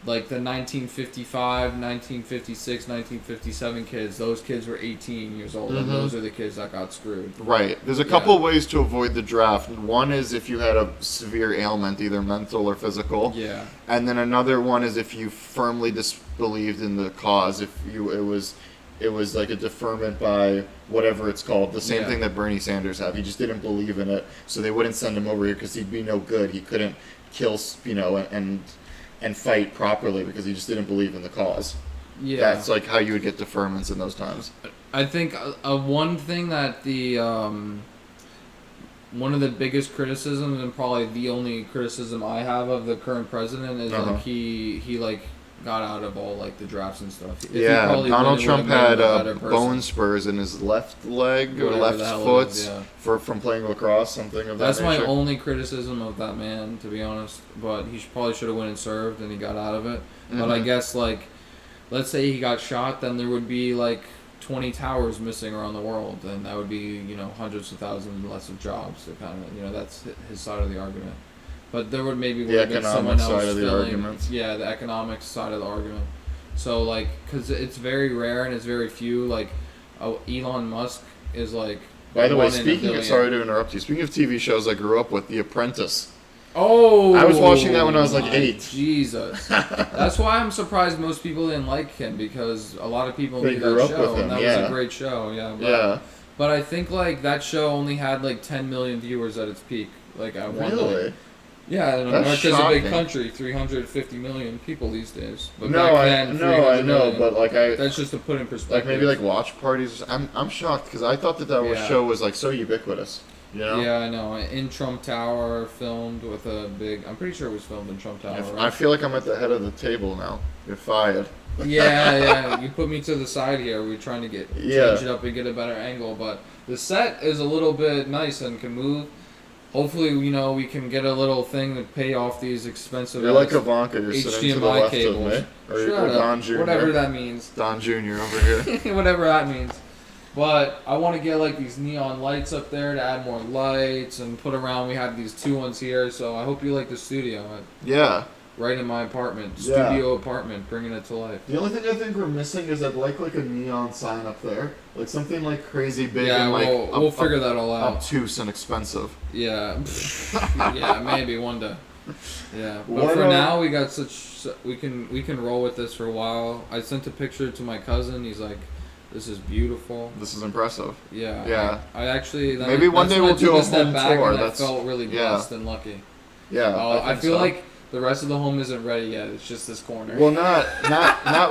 like the 1955, 1956, 1957 kids, those kids were 18 years old, and those are the kids that got screwed. Right. There's a couple ways to avoid the draft. One is if you had a severe ailment, either mental or physical. Yeah. And then another one is if you firmly disbelieved in the cause. It was like a deferment by whatever it's called. The same thing that Bernie Sanders had. He just didn't believe in it, so they wouldn't send him over here because he'd be no good. He couldn't kill, and fight properly because he just didn't believe in the cause. Yeah. That's like how you would get deferments in those times. I think one thing that one of the biggest criticisms and probably the only criticism I have of the current president is like he like got out of all like the drafts and stuff. Donald Trump had bone spurs in his left leg or left foot from playing lacrosse, something of that nature. That's my only criticism of that man, to be honest. But he probably should have went and served, and he got out of it. But I guess like, let's say he got shot, then there would be like 20 towers missing around the world, and that would be hundreds of thousands less of jobs. To kind of that's his side of the argument. But there would maybe be someone else side of the argument. Yeah, the economic side of the argument. So like, because it's very rare and it's very few. Like, Elon Musk is like. By the way, sorry to interrupt you. Speaking of TV shows I grew up with, The Apprentice. Oh, I was watching that when I was like 8. Jesus, that's why I'm surprised most people didn't like him, because a lot of people knew that show, and that was a great show. Yeah, but I think like that show only had like 10 million viewers at its peak. Like at one night. Yeah, America's a big country, 350 million people these days. But I know, but like that's just to put in perspective. Like maybe like watch parties. I'm shocked because I thought that show was like so ubiquitous. You know? Yeah, I know. In Trump Tower, filmed with a big. I'm pretty sure it was filmed in Trump Tower. Right? I feel like I'm at the head of the table now. You're fired. Yeah. You put me to the side here. We're trying to change it up and get a better angle, but the set is a little bit nice and can move. Hopefully, we can get a little thing to pay off these expensive. You're like Ivanka. You're sitting to the left cables. of me, or Don Jr. Whatever that means. Don Jr. over here. Whatever that means. But I want to get like these neon lights up there to add more lights and put around. We have these 2 ones here, so I hope you like the studio. Yeah. Right in my apartment, studio apartment, bringing it to life. The only thing I think we're missing is I'd like a neon sign up there, like something like crazy big and like we'll figure that all out. Obtuse and expensive. Yeah, maybe one day. Yeah, but for now we got we can roll with this for a while. I sent a picture to my cousin. He's like, "This is beautiful. This is impressive." Yeah. I actually maybe one day we'll do a home tour. I felt really blessed and lucky. Yeah, I feel like the rest of the home isn't ready yet. It's just this corner. Well, not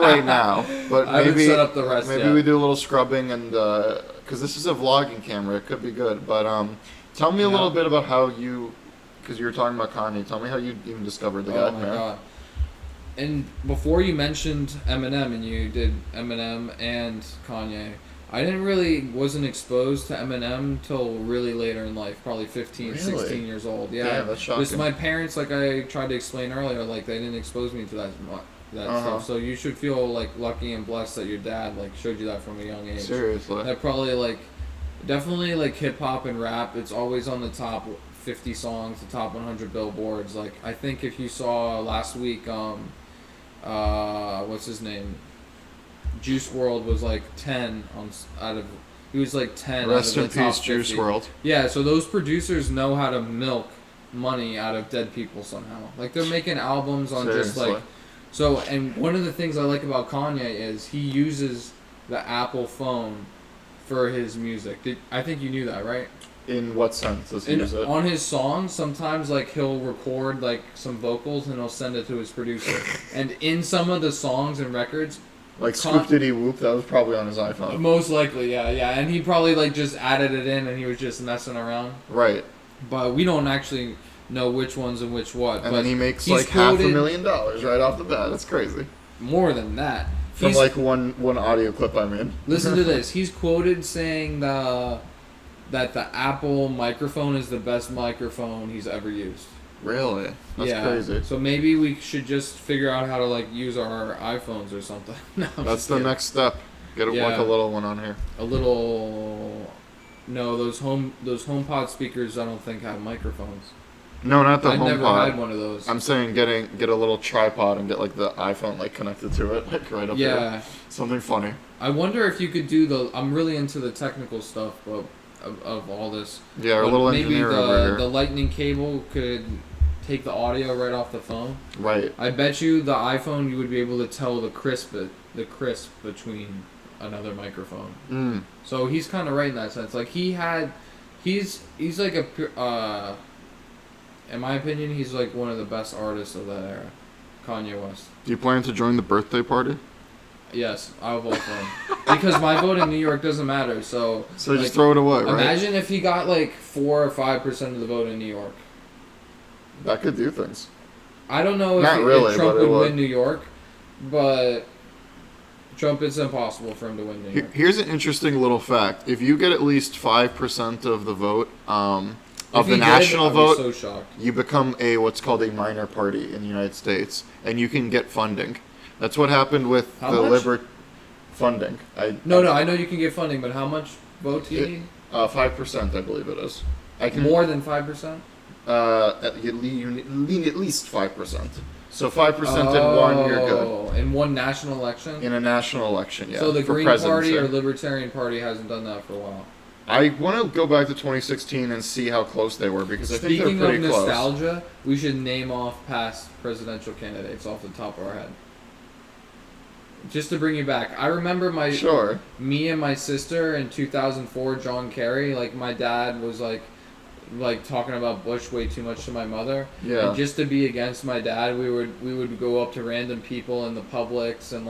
right now, but maybe I haven't set up the rest maybe we do a little scrubbing and because this is a vlogging camera, it could be good. But tell me a little bit about how you, because you were talking about Kanye. Tell me how you even discovered the guy. Oh my god! And before you mentioned Eminem, and you did Eminem and Kanye, I wasn't exposed to Eminem till really later in life, probably 15, 16 years old. Yeah, damn, that's shocking. Because my parents, like I tried to explain earlier, like they didn't expose me to that stuff. So you should feel like lucky and blessed that your dad like showed you that from a young age. Seriously. That probably definitely like hip hop and rap. It's always on the top 50 songs, the top 100 billboards. Like I think if you saw last week, what's his name? Juice WRLD was like 10 he was like 10 Rest out of the in top peace, 50. Juice WRLD. Yeah, so those producers know how to milk money out of dead people somehow. Like they're making albums on just like and one of the things I like about Kanye is he uses the Apple phone for his music. I think you knew that, right? In what sense does he use it? On his songs, sometimes like he'll record like some vocals and he'll send it to his producer. And in some of the songs and records, like Scoop Diddy Whoop, that was probably on his iPhone. Most likely, yeah. And he probably like just added it in and he was just messing around. Right. But we don't actually know which ones and which what. And then he makes like $500,000 right off the bat. That's crazy. More than that. From like one audio clip I made. Listen to this. He's quoted saying that the Apple microphone is the best microphone he's ever used. Really? That's crazy. So maybe we should just figure out how to like use our iPhones or something. No, that's the next step. Get like a little one on here. No, those HomePod speakers I don't think have microphones. No, not the HomePod. I never had one of those. I'm saying get a little tripod and get like the iPhone like connected to it, like right up there. Yeah. Something funny. I wonder if you could do I'm really into the technical stuff, but of all this. Yeah, our little engineer over here. The lightning cable could take the audio right off the phone. Right. I bet you the iPhone you would be able to tell the crisp between another microphone. Mm. So he's kind of right in that sense. Like he's like in my opinion, he's like one of the best artists of that era, Kanye West. Do you plan to join the birthday party? Yes, I'll vote for him. Because my vote in New York doesn't matter, so... So just throw it away, right? Imagine if he got, 4 or 5% of the vote in New York. That could do things. I don't know if Trump would win New York, but Trump, it's impossible for him to win New York. Here's an interesting little fact. If you get at least 5% of the vote, of the national vote, so shocked. You become what's called a minor party in the United States, and you can get funding. That's what happened with funding. I know you can get funding, but how much vote do you need? 5%, I believe it is. More than 5%? You need at least 5%. So 5% in one, you're good. In one national election? In a national election, yeah. So the Green Party or Libertarian Party hasn't done that for a while. I want to go back to 2016 and see how close they were, because I think they're pretty close. Speaking of nostalgia, we should name off past presidential candidates off the top of our head. Just to bring you back, I remember me and my sister in 2004, John Kerry. My dad was like talking about Bush way too much to my mother. Yeah. And just to be against my dad, we would go up to random people in the Publix, and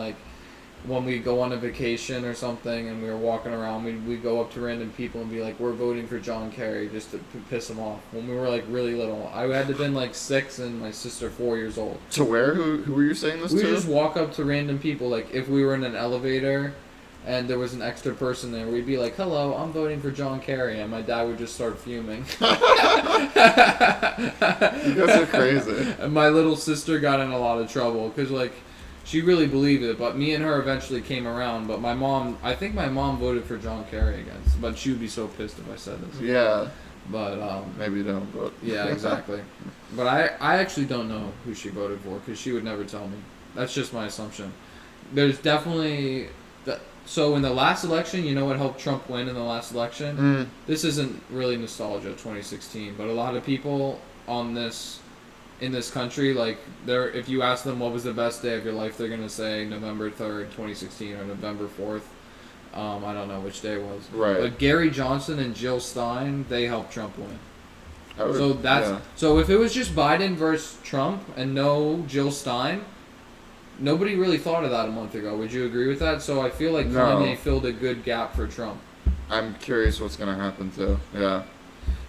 when we go on a vacation or something and we were walking around, we'd go up to random people and be like, we're voting for John Kerry, just to piss them off. When we were really little, I had to have been 6 and my sister 4 years old. To where? Who were you saying this to? We would just walk up to random people, if we were in an elevator and there was an extra person there, we'd be like, hello, I'm voting for John Kerry, and my dad would just start fuming. You guys are crazy. And my little sister got in a lot of trouble because she really believed it, but me and her eventually came around. But I think my mom voted for John Kerry again, but she would be so pissed if I said this. Yeah. But maybe you don't, but yeah, exactly. But I actually don't know who she voted for because she would never tell me. That's just my assumption. There's definitely so in the last election, you know what helped Trump win in the last election? This isn't really nostalgia, 2016, but a lot of people in this country, if you ask them what was the best day of your life, they're going to say November 3rd, 2016, or November 4th. I don't know which day it was. Right. But Gary Johnson and Jill Stein, they helped Trump win. So So if it was just Biden versus Trump and no Jill Stein, nobody really thought of that a month ago. Would you agree with that? So I feel like Kanye filled a good gap for Trump. I'm curious what's going to happen too. Yeah.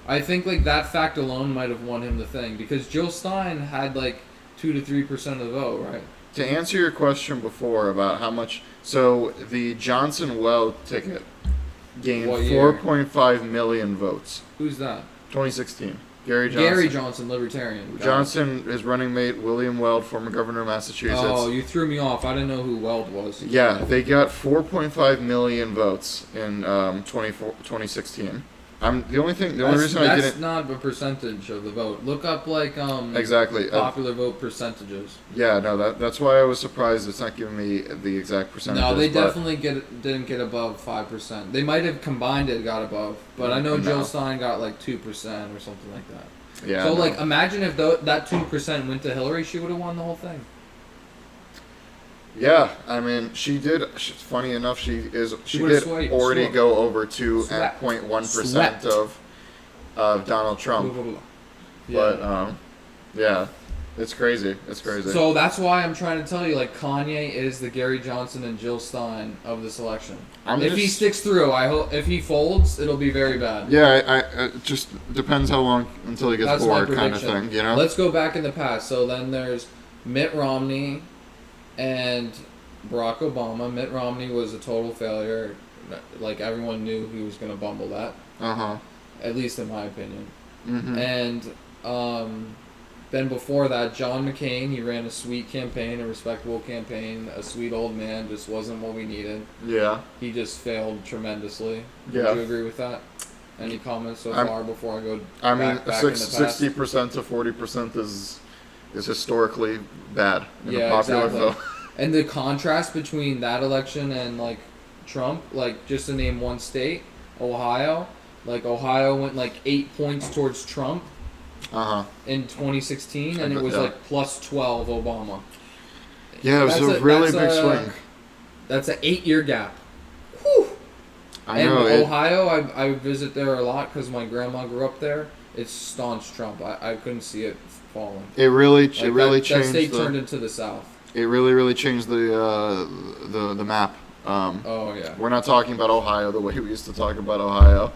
I think that fact alone might have won him the thing, because Jill Stein had 2 to 3% of the vote, right? To answer your question before about how much, so the Johnson-Weld ticket gained 4.5 million votes. Who's that? 2016. Gary Johnson. Gary Johnson, Libertarian. Johnson, his running mate, William Weld, former governor of Massachusetts. Oh, you threw me off. I didn't know who Weld was. Yeah, they got 4.5 million votes in 2016. The only reason I didn't. That's not a percentage of the vote. Look up exactly popular vote percentages. Yeah, no, that's why I was surprised. It's not giving me the exact percentage. No, they definitely didn't get above 5%. They might have combined it, got above, but I know Jill Stein got 2% or something like that. Yeah. So imagine if that 2% went to Hillary, she would have won the whole thing. Yeah, I mean, she did. Funny enough, she did already go over 2.1% of Donald Trump. Yeah. But yeah, it's crazy. It's crazy. So that's why I'm trying to tell you, Kanye is the Gary Johnson and Jill Stein of this election. If he sticks through, I hope. If he folds, it'll be very bad. Yeah, it just depends how long until he gets bored, kind of thing. You know. Let's go back in the past. So then there's Mitt Romney and Barack Obama. Mitt Romney was a total failure. Everyone knew he was going to bumble that. At least in my opinion. Mm-hmm. And then before that, John McCain, he ran a sweet campaign, a respectable campaign. A sweet old man, just wasn't what we needed. Yeah. He just failed tremendously. Yeah. Would you agree with that? Any comments so far before I go back in the past? 60% to 40% is historically bad in the popular vote. And the contrast between that election and Trump, just to name one state, Ohio, Ohio went 8 points towards Trump in 2016, and it was plus 12 Obama. Yeah, it was a really big swing. That's an 8-year gap. Whew. I know. Ohio, I visit there a lot because my grandma grew up there. It's staunch Trump. I couldn't see it falling. It really changed. That state turned into the South. It really, really changed the map. Oh yeah. We're not talking about Ohio the way we used to talk about Ohio.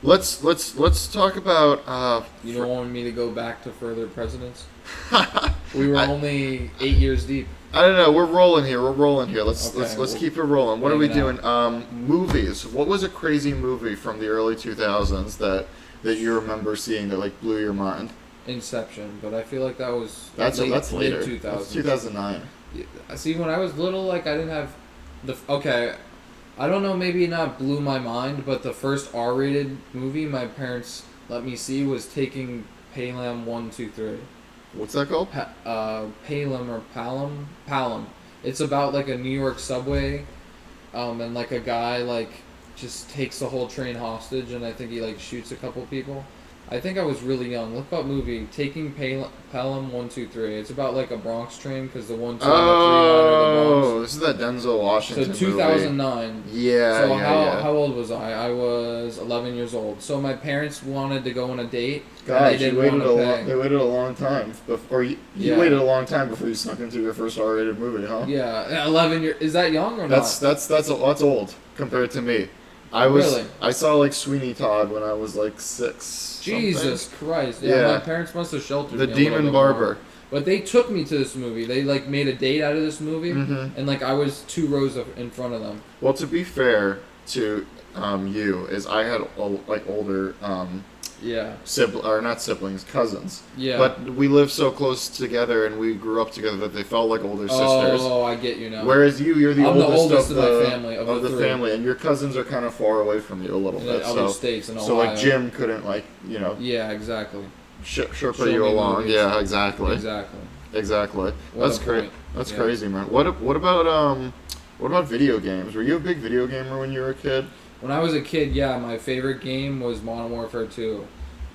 Let's talk about. You don't want me to go back to further presidents? We were only 8 years deep. I don't know. We're rolling here. Let's keep it rolling. What are we doing? Movies. What was a crazy movie from the early 2000s that you remember seeing that like blew your mind? Inception, but I feel like that was that's later. Mid 2000s. That's 2009. Yeah, see, when I was little, like I didn't have okay. I don't know. Maybe not blew my mind, but the first R-rated movie my parents let me see was Taking Pelham 1, 2, 3. What's that called? Pelham or Palom? Palom. It's about like a New York subway, and like a guy like just takes the whole train hostage, and I think he like shoots a couple people. I think I was really young. Look up movie Taking Pelham 1, 2, 3. It's about like a Bronx train because the 1, 2, and the 3 line are the Bronx. This is that Denzel Washington. So 2009. Movie. Yeah. So yeah, how old was I? I was 11 years old. So my parents wanted to go on a date. Gosh, they waited a long time before you waited a long time before you snuck into your first R-rated movie, huh? Yeah, 11 years. Is that young or not? That's old compared to me. I saw like Sweeney Todd when I was like 6. Jesus Christ! Yeah, my parents must have sheltered me. The Demon Barber. But they took me to this movie. They like made a date out of this movie, and like I was 2 rows in front of them. Well, to be fair to you, is I had like older not siblings, cousins. Yeah. But we lived so close together and we grew up together that they felt like older sisters. Oh, I get you now. Whereas you're the oldest of my family, of the family, and your cousins are kind of far away from you a little bit. Other states in Ohio. So like Jim couldn't Yeah, exactly. Sherpa you along. Movies. Yeah, exactly. Exactly. That's great. That's crazy, man. What about video games? Were you a big video gamer when you were a kid? When I was a kid, yeah, my favorite game was Modern Warfare 2.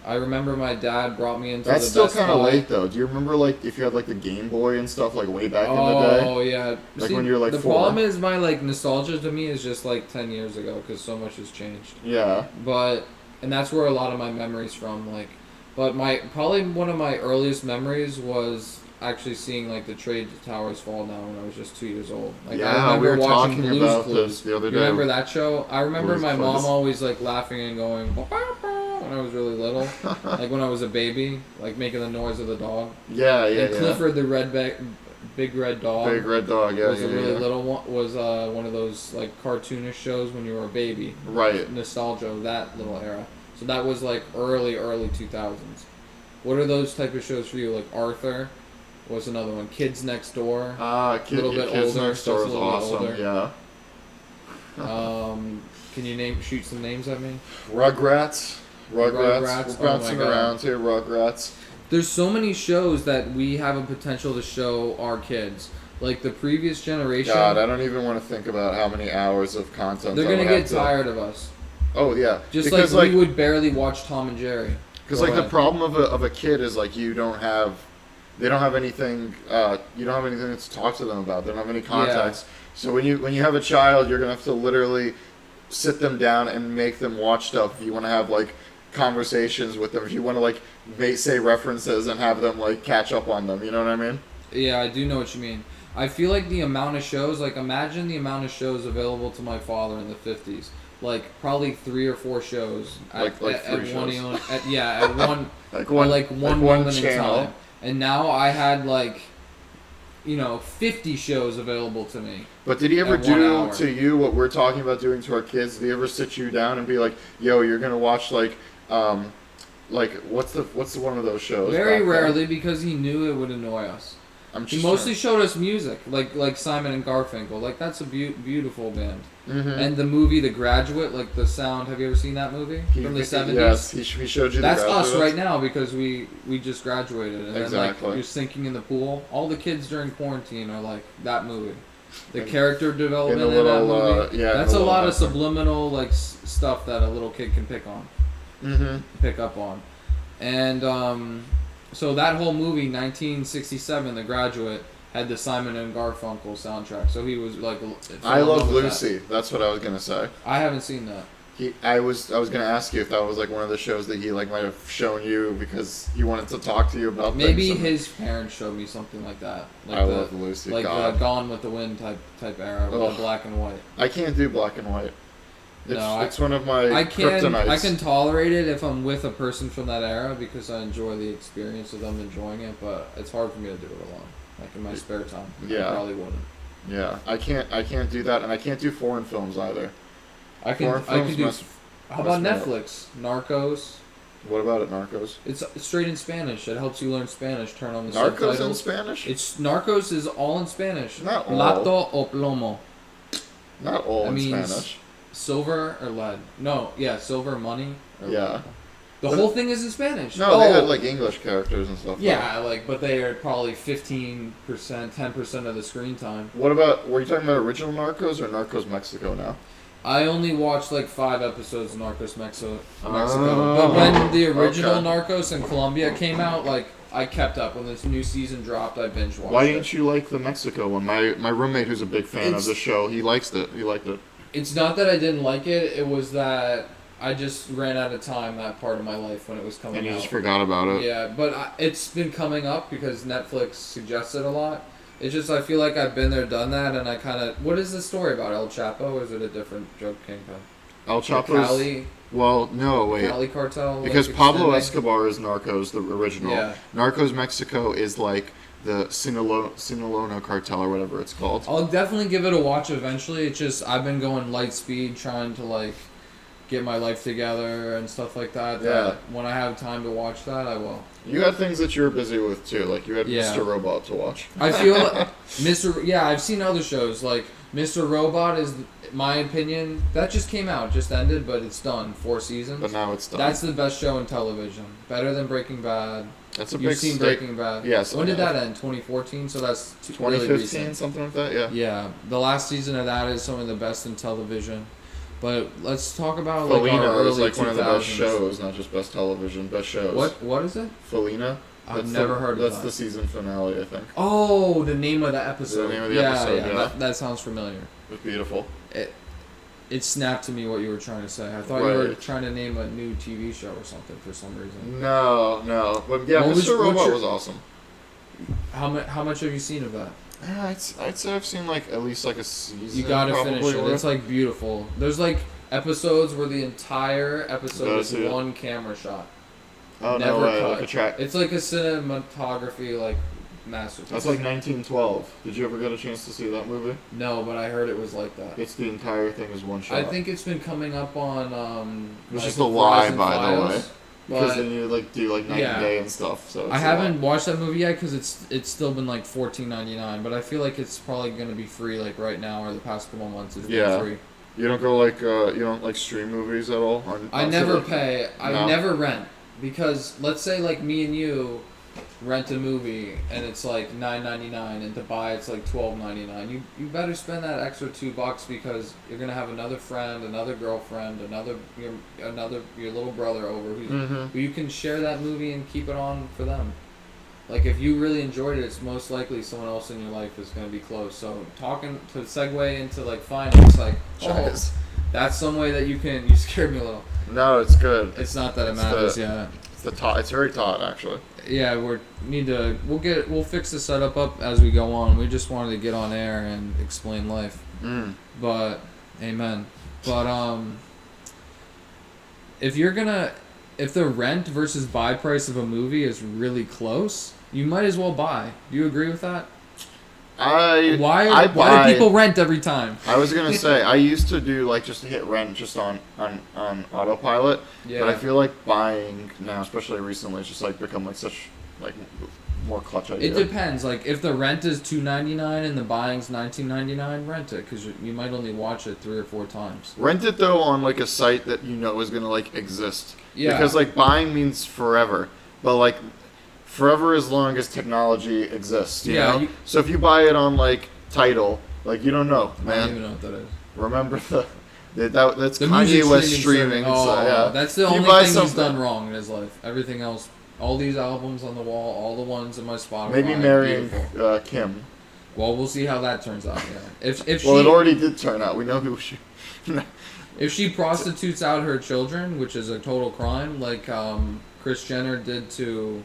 I remember my dad brought me into That's still kind of late, though. Do you remember, like, if you had, like, the Game Boy and stuff, like, way back in the day? Oh, yeah. Like, when you were, like, 4? The problem is my, like, nostalgia to me is just, like, 10 years ago, because so much has changed. Yeah. And that's where a lot of my memories from, like... But probably one of my earliest memories was actually seeing, like, the trade towers fall down when I was just 2 years old. Like, yeah, I remember we were watching talking Blue's about Clues. this the other day. You remember that show? I remember Blue's my Clues. mom always, like, laughing and going... when I was really little. Like, when I was a baby. Like, making the noise of the dog. Yeah. And Clifford the Big Red Dog. Big Red Dog, yeah. Was a really little one. Was one of those, like, cartoonish shows when you were a baby. Right. Nostalgia of that little era. So that was, like, early 2000s. What are those type of shows for you? Like Arthur was another one. Kids Next Door. Kids Next Door is awesome. Yeah. Can you shoot some names at me? Rugrats. We're bouncing around here. Rugrats. There's so many shows that we have a potential to show our kids. Like the previous generation. God, I don't even want to think about how many hours of content. They're gonna get tired of us. Oh yeah. Just because, like we would barely watch Tom and Jerry. Because like the problem of a kid is like they don't have anything. You don't have anything to talk to them about. They don't have any context. Yeah. So when you have a child, you're gonna have to literally sit them down and make them watch stuff. If you want to have like conversations with them, if you want to like say references and have them like catch up on them, you know what I mean? Yeah, I do know what you mean. I feel like the amount of shows, like imagine the amount of shows available to my father in the 50s. Like probably 3 or 4 shows at one moment in time. And now I had like 50 shows available to me. But did he ever do to you what we're talking about doing to our kids? Did he ever sit you down and be like, "Yo, you're gonna watch like what's the one of those shows?" Very rarely, because he knew it would annoy us. He mostly showed us music, like Simon and Garfunkel. Like that's a beautiful band. Mm-hmm. And the movie The Graduate, like the sound. Have you ever seen that movie from the 70s? Yes, he showed you. That's us right now because we just graduated, and exactly. then like you're sinking in the pool. All the kids during quarantine are like that movie. The character development in that movie. That's a lot of subliminal like stuff that a little kid can pick up on, and so that whole movie, 1967, The Graduate, had the Simon and Garfunkel soundtrack. So he was like, I Love Lucy. That's what I was gonna say. I haven't seen that. I was gonna ask you if that was like one of the shows that he like might have shown you because he wanted to talk to you about. Maybe his parents showed me something like that. Like love Lucy. Like Gone with the Wind type era with the black and white. I can't do black and white. It's one of my kryptonites. I can tolerate it if I'm with a person from that era because I enjoy the experience of them enjoying it, but it's hard for me to do it alone. Like in my spare time. Yeah. I probably wouldn't. Yeah. I can't do that, and I can't do foreign films either. I can do. How about Netflix? Narcos. What about it, Narcos? It's straight in Spanish. It helps you learn Spanish. Turn on the subtitles. Narcos in Spanish? Narcos is all in Spanish. Not all. Lato o plomo. Not all in Spanish. Silver or lead? No, yeah, silver, money. Yeah. The whole thing is in Spanish. No, they had like English characters and stuff. Yeah, but they are probably 15%, 10% of the screen time. What about? Were you talking about original Narcos or Narcos Mexico now? I only watched like 5 episodes of Narcos Mexico. But when the original Narcos in Colombia came out, like I kept up. When this new season dropped, I binge watched it. Why didn't you like the Mexico one? My roommate, who's a big fan of the show, he liked it. He liked it. It's not that I didn't like it. It was that I just ran out of time that part of my life when it was coming out. And you just forgot about it. Yeah, but it's been coming up because Netflix suggests it a lot. It's just I feel like I've been there, done that, and I kind of... What is the story about? El Chapo, or is it a different drug kingpin? El Chapo's... Cali? Well, no, wait. Cali cartel? Because Pablo Escobar is Narcos, the original. Yeah. Narcos Mexico is like the Sinaloa cartel or whatever it's called. I'll definitely give it a watch eventually. It's just I've been going light speed trying to like get my life together and stuff like that. Yeah. When I have time to watch that, I will. You had things that you were busy with too, like you had Mr. Robot to watch. I feel like I've seen other shows like Mr. Robot is, my opinion, that just came out, just ended, but it's done. 4 seasons. But now it's done. That's the best show in television. Better than Breaking Bad. That's a You've big seen stake. Breaking Bad. Yes. When did that end? 2014. So that's 2015, really recent. something like that. Yeah. Yeah, the last season of that is some of the best in television. But let's talk about like Felina our early is like 2000s. one of the best shows, not just best television, best shows. What is it? Felina. I've never heard of that. That's the season finale, I think. Oh, the name of the episode. The name of the episode, yeah. That sounds familiar. It's beautiful. It snapped to me what you were trying to say. I thought you were trying to name a new TV show or something for some reason. No. But yeah, Mr. Robot was awesome. How much have you seen of that? I'd say I've seen like at least like a season. You gotta finish it. It's like beautiful. There's like episodes where the entire episode is one camera shot. Oh, never no way. cut. Like a track. It's like a cinematography like masterpiece. That's like 1912. Did you ever get a chance to see that movie? No, but I heard it was like that. It's the entire thing is one shot. I think it's been coming up on it's just a lie, by the way. Because But then you like do like night and day and stuff. So it's I haven't watched that movie yet because it's still been like $14.99, but I feel like it's probably gonna be free like right now or the past couple months it's been free. You don't go like you don't like stream movies at all? I never pay. I never rent because let's say like me and you rent a movie and it's like $9.99 and to buy it's like $12.99. You better spend that extra $2 because you're gonna have another friend, another girlfriend, your little brother over who you can share that movie and keep it on for them. Like if you really enjoyed it, it's most likely someone else in your life is gonna be close. So talking to segue into like finance, like that's some way that you can. You scared me a little. No, it's good. It's not that it matters. It's very taut actually. Yeah, we'll fix the setup up as we go on. We just wanted to get on air and explain life. But amen. But if the rent versus buy price of a movie is really close, you might as well buy. Do you agree with that? Why do people rent every time? I was gonna say I used to do like just hit rent just on autopilot, but I feel like buying now, especially recently, it's just like become like such like more clutch idea. It depends. Like if the rent is $2.99 and the buying's $19.99, rent it because you might only watch it 3 or 4 times. Rent it though on like a site that you know is gonna like exist. Yeah. Because like buying means forever, but like. Forever as long as technology exists, you know? So if you buy it on, like, Tidal, like, you don't know, man. I don't even know what that is. Remember that's the Kanye West streaming. Oh, that's the only thing he's done wrong in his life. Everything else, all these albums on the wall, all the ones in my Spotify. Maybe marrying Kim. Well, we'll see how that turns out, yeah. If it already did turn out. We know who she... If she prostitutes out her children, which is a total crime, like Kris Jenner did to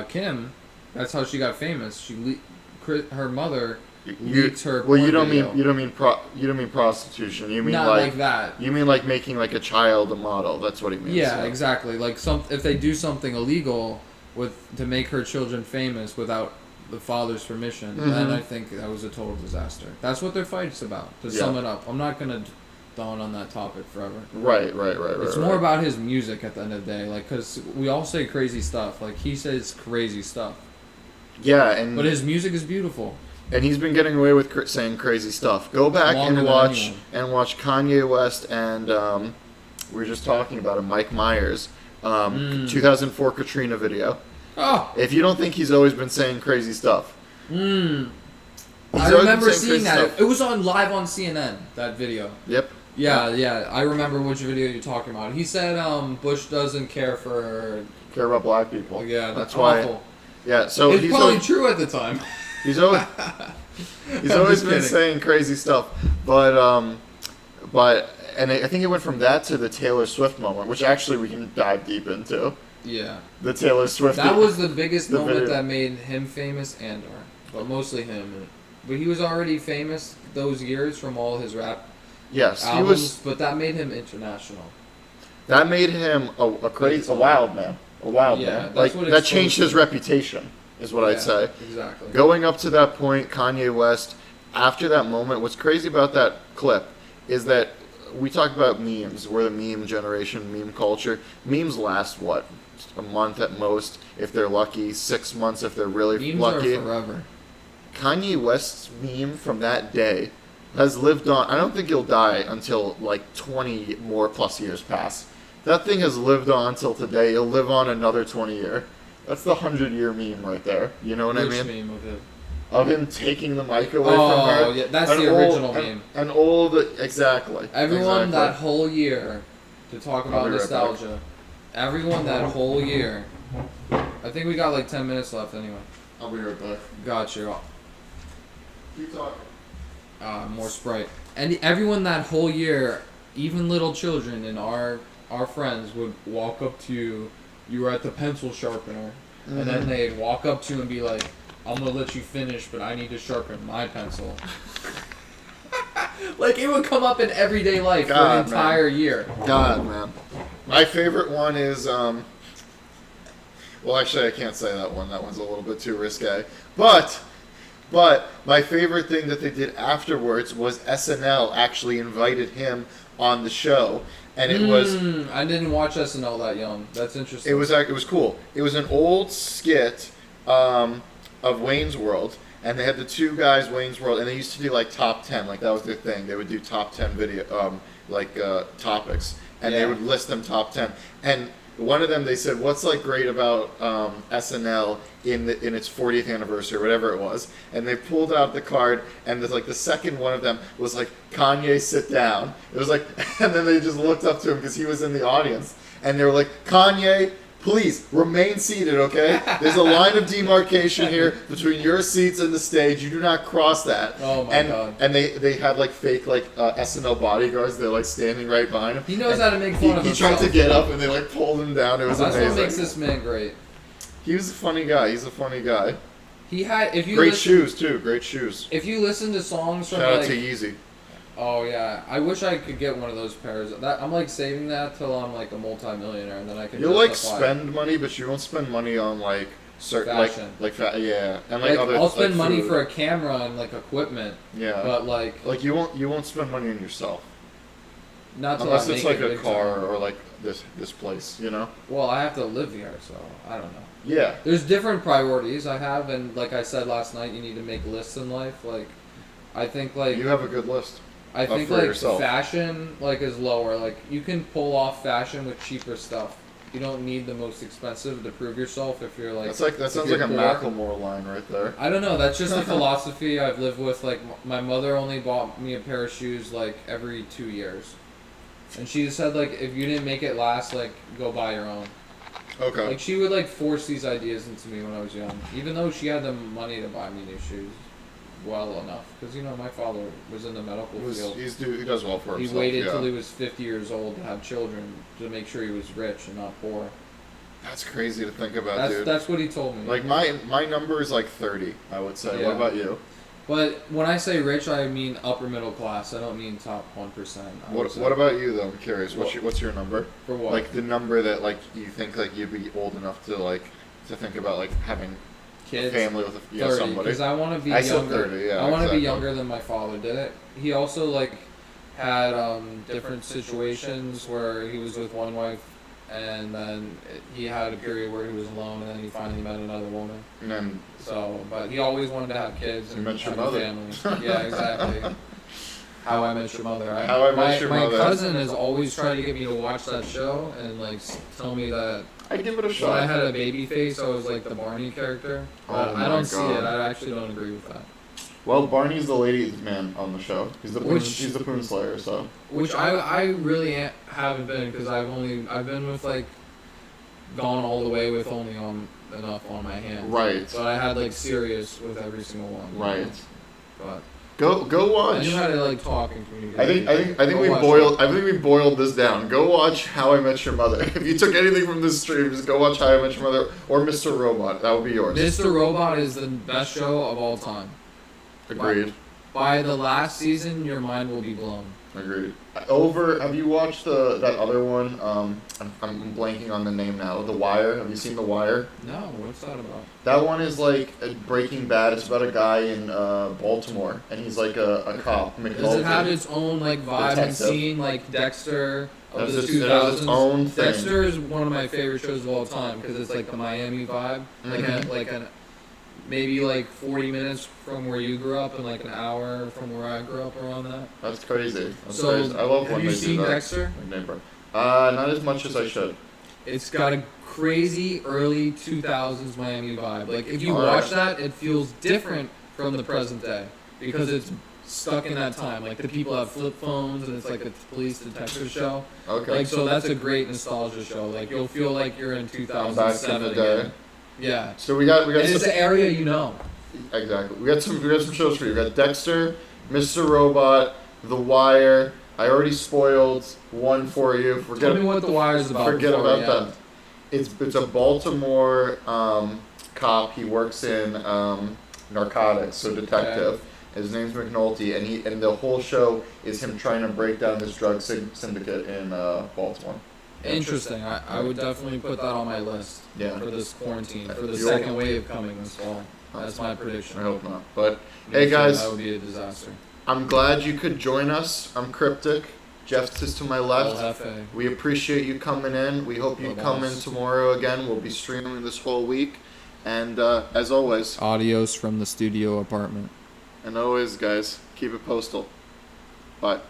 Kim, that's how she got famous. Her mother leaked her. Well, you don't mean prostitution. You mean not like that. You mean like making like a child a model. That's what he means. Yeah, so. Exactly. Like if they do something illegal to make her children famous without the father's permission, then I think that was a total disaster. That's what their fight's about. To sum it up, I'm not gonna dawn on that topic forever. Right. It's more about his music at the end of the day, like because we all say crazy stuff. Like he says crazy stuff. Yeah, but his music is beautiful. And he's been getting away with saying crazy stuff. Go back and watch Kanye West and we were just talking about him, Mike Myers, 2004 Katrina video. Oh. If you don't think he's always been saying crazy stuff. I remember seeing that. It was live on CNN, that video. Yep. Yeah. I remember which video you're talking about. He said Bush doesn't care about black people. Yeah, that's awful. Why. Yeah, so it's probably true at the time. He's always been saying crazy stuff, but and I think it went from that to the Taylor Swift moment, which actually we can dive deep into. Yeah. The Taylor Swift. That was the biggest moment that made him famous but mostly him. But he was already famous those years from all his rap albums, he was, but that made him international. That made him a wild man. A wild man. Like that changed his reputation, is what I'd say. Exactly. Going up to that point, Kanye West, after that moment, what's crazy about that clip is that we talk about memes. We're the meme generation, meme culture. Memes last, what? A month at most, if they're lucky. 6 months if they're really lucky. Memes are forever. Kanye West's meme from that day has lived on. I don't think he'll die until like 20 more plus years pass. That thing has lived on till today. He'll live on another 20 years. That's the 100-year meme right there. You know what I mean? Which meme of him? Of him taking the mic away from her. Oh, yeah, that's the original meme. Exactly. Everyone that whole year, to talk about nostalgia, everyone that whole year, I think we got like 10 minutes left anyway. I'll be right back. Got you. Keep talking. More Sprite. And everyone that whole year, even little children and our friends would walk up to you. You were at the pencil sharpener, and then they'd walk up to you and be like, "I'm gonna let you finish, but I need to sharpen my pencil." Like it would come up in everyday life for an entire year. God, man. My favorite one is well, actually, I can't say that one. That one's a little bit too risque. But my favorite thing that they did afterwards was SNL actually invited him on the show. And it was. I didn't watch SNL that young. That's interesting. It was cool. It was an old skit of Wayne's World, and they had the two guys Wayne's World, and they used to do like top 10, like that was their thing. They would do top 10 video, topics, and they would list them top 10. And one of them, they said, "What's like great about SNL in its 40th anniversary, or whatever it was?" And they pulled out the card, and the second one of them was like, "Kanye, sit down." It was like, and then they just looked up to him because he was in the audience, and they were like, "Kanye, please remain seated, okay? There's a line of demarcation here between your seats and the stage. You do not cross that." Oh my god! And they had like fake SNL bodyguards. They're like standing right behind him. He knows how to make fun of himself. He tried to get up, and they like pulled him down. It was amazing. That's what makes this man great. He was a funny guy. He's a funny guy. He had great shoes too. Great shoes. If you listen to songs from shout out to Yeezy. Oh yeah, I wish I could get one of those pairs. I'm like saving that till I'm like a multi-millionaire, and then I can. You'll like spend money, but you won't spend money on like certain fashion, yeah, and like other. I'll spend money for a camera and like equipment. Yeah, but like you won't spend money on yourself. Not unless it's like a car or like this place, you know. Well, I have to live here, so I don't know. Yeah. There's different priorities I have, and like I said last night, you need to make lists in life. Like, I think like you have a good list. I think like yourself. Fashion like is lower. Like you can pull off fashion with cheaper stuff. You don't need the most expensive to prove yourself if you're like. That sounds like a Macklemore line right there. I don't know. That's just a philosophy I've lived with. Like my mother only bought me a pair of shoes like every 2 years, and she said like if you didn't make it last, like go buy your own. Okay. Like she would like force these ideas into me when I was young, even though she had the money to buy me new shoes. well enough. Because, my father was in the medical field. He does well for himself. He waited till he was 50 years old to have children to make sure he was rich and not poor. That's crazy to think about, dude. That's what he told me. Like, my number is like 30, I would say. Yeah. What about you? But when I say rich, I mean upper middle class. I don't mean top 1%. What about you, though? I'm curious. What's your number? For what? Like, the number that, like, you think, like, you'd be old enough to, like, to think about, like, having kids, a family with 30, somebody. Because I want to be younger. 30, yeah, I want to be younger than my father did it. He also, like, had different situations where he was with one wife, and then he had a period where he was alone, and then he finally met another woman. And then, but he always wanted to have kids and have a family. Yeah, exactly. How I Met Your Mother. My cousin has always tried to get me to watch that show and like tell me that. I'd give it a shot. When I had a baby face, I was like the Barney character. But I don't see it. I actually don't agree with that. Well, Barney's the ladies' man on the show. He's the Poon Slayer. So. Which I really haven't been, because I've been with like gone all the way with only enough on my hand. Right. But I had like Sirius with every single one. Right. But. Go watch. I knew how to like talk and communicate. I think we boiled this down. Go watch How I Met Your Mother. If you took anything from this stream, just go watch How I Met Your Mother or Mr. Robot. That would be yours. Mr. Robot is the best show of all time. Agreed. By the last season, your mind will be blown. Agreed. Have you watched that other one? I'm blanking on the name now. The Wire. Have you seen The Wire? No. What's that about? That one is like Breaking Bad. It's about a guy in Baltimore, and he's like a cop. McNulty. Does it have its own like vibe and scene, like Dexter of the 2000s? It has its own thing. Dexter is one of my favorite shows of all time because it's like the Miami vibe, maybe like 40 minutes from where you grew up and like an hour from where I grew up around that. That's crazy. Crazy. I love when have you seen Dexter? Not as much as I should. It's got a crazy early 2000s Miami vibe. Like if you watch that, it feels different from the present day because it's stuck in that time. Like the people have flip phones and it's like a police detective show. Okay. Like so that's a great nostalgia show. Like you'll feel like you're in 2007 back in the day. again. Yeah. So we got. And it's an area you know. Exactly. We got some shows for you. We got Dexter, Mr. Robot, The Wire. I already spoiled one for you. Tell me what The Wire is about. Forget about that. It's a Baltimore cop. He works in narcotics, so detective. Okay. His name's McNulty, and the whole show is him trying to break down this drug syndicate in Baltimore. Interesting. I would definitely put that on my list for this quarantine, for the second wave coming this fall. That's my prediction. I hope not. But, hey guys. That would be a disaster. I'm glad you could join us. I'm Cryptic. Jeff is to my left. We appreciate you coming in. We hope you come in tomorrow again. We'll be streaming this whole week. And as always. Adios from the studio apartment. And always, guys, keep it postal. Bye.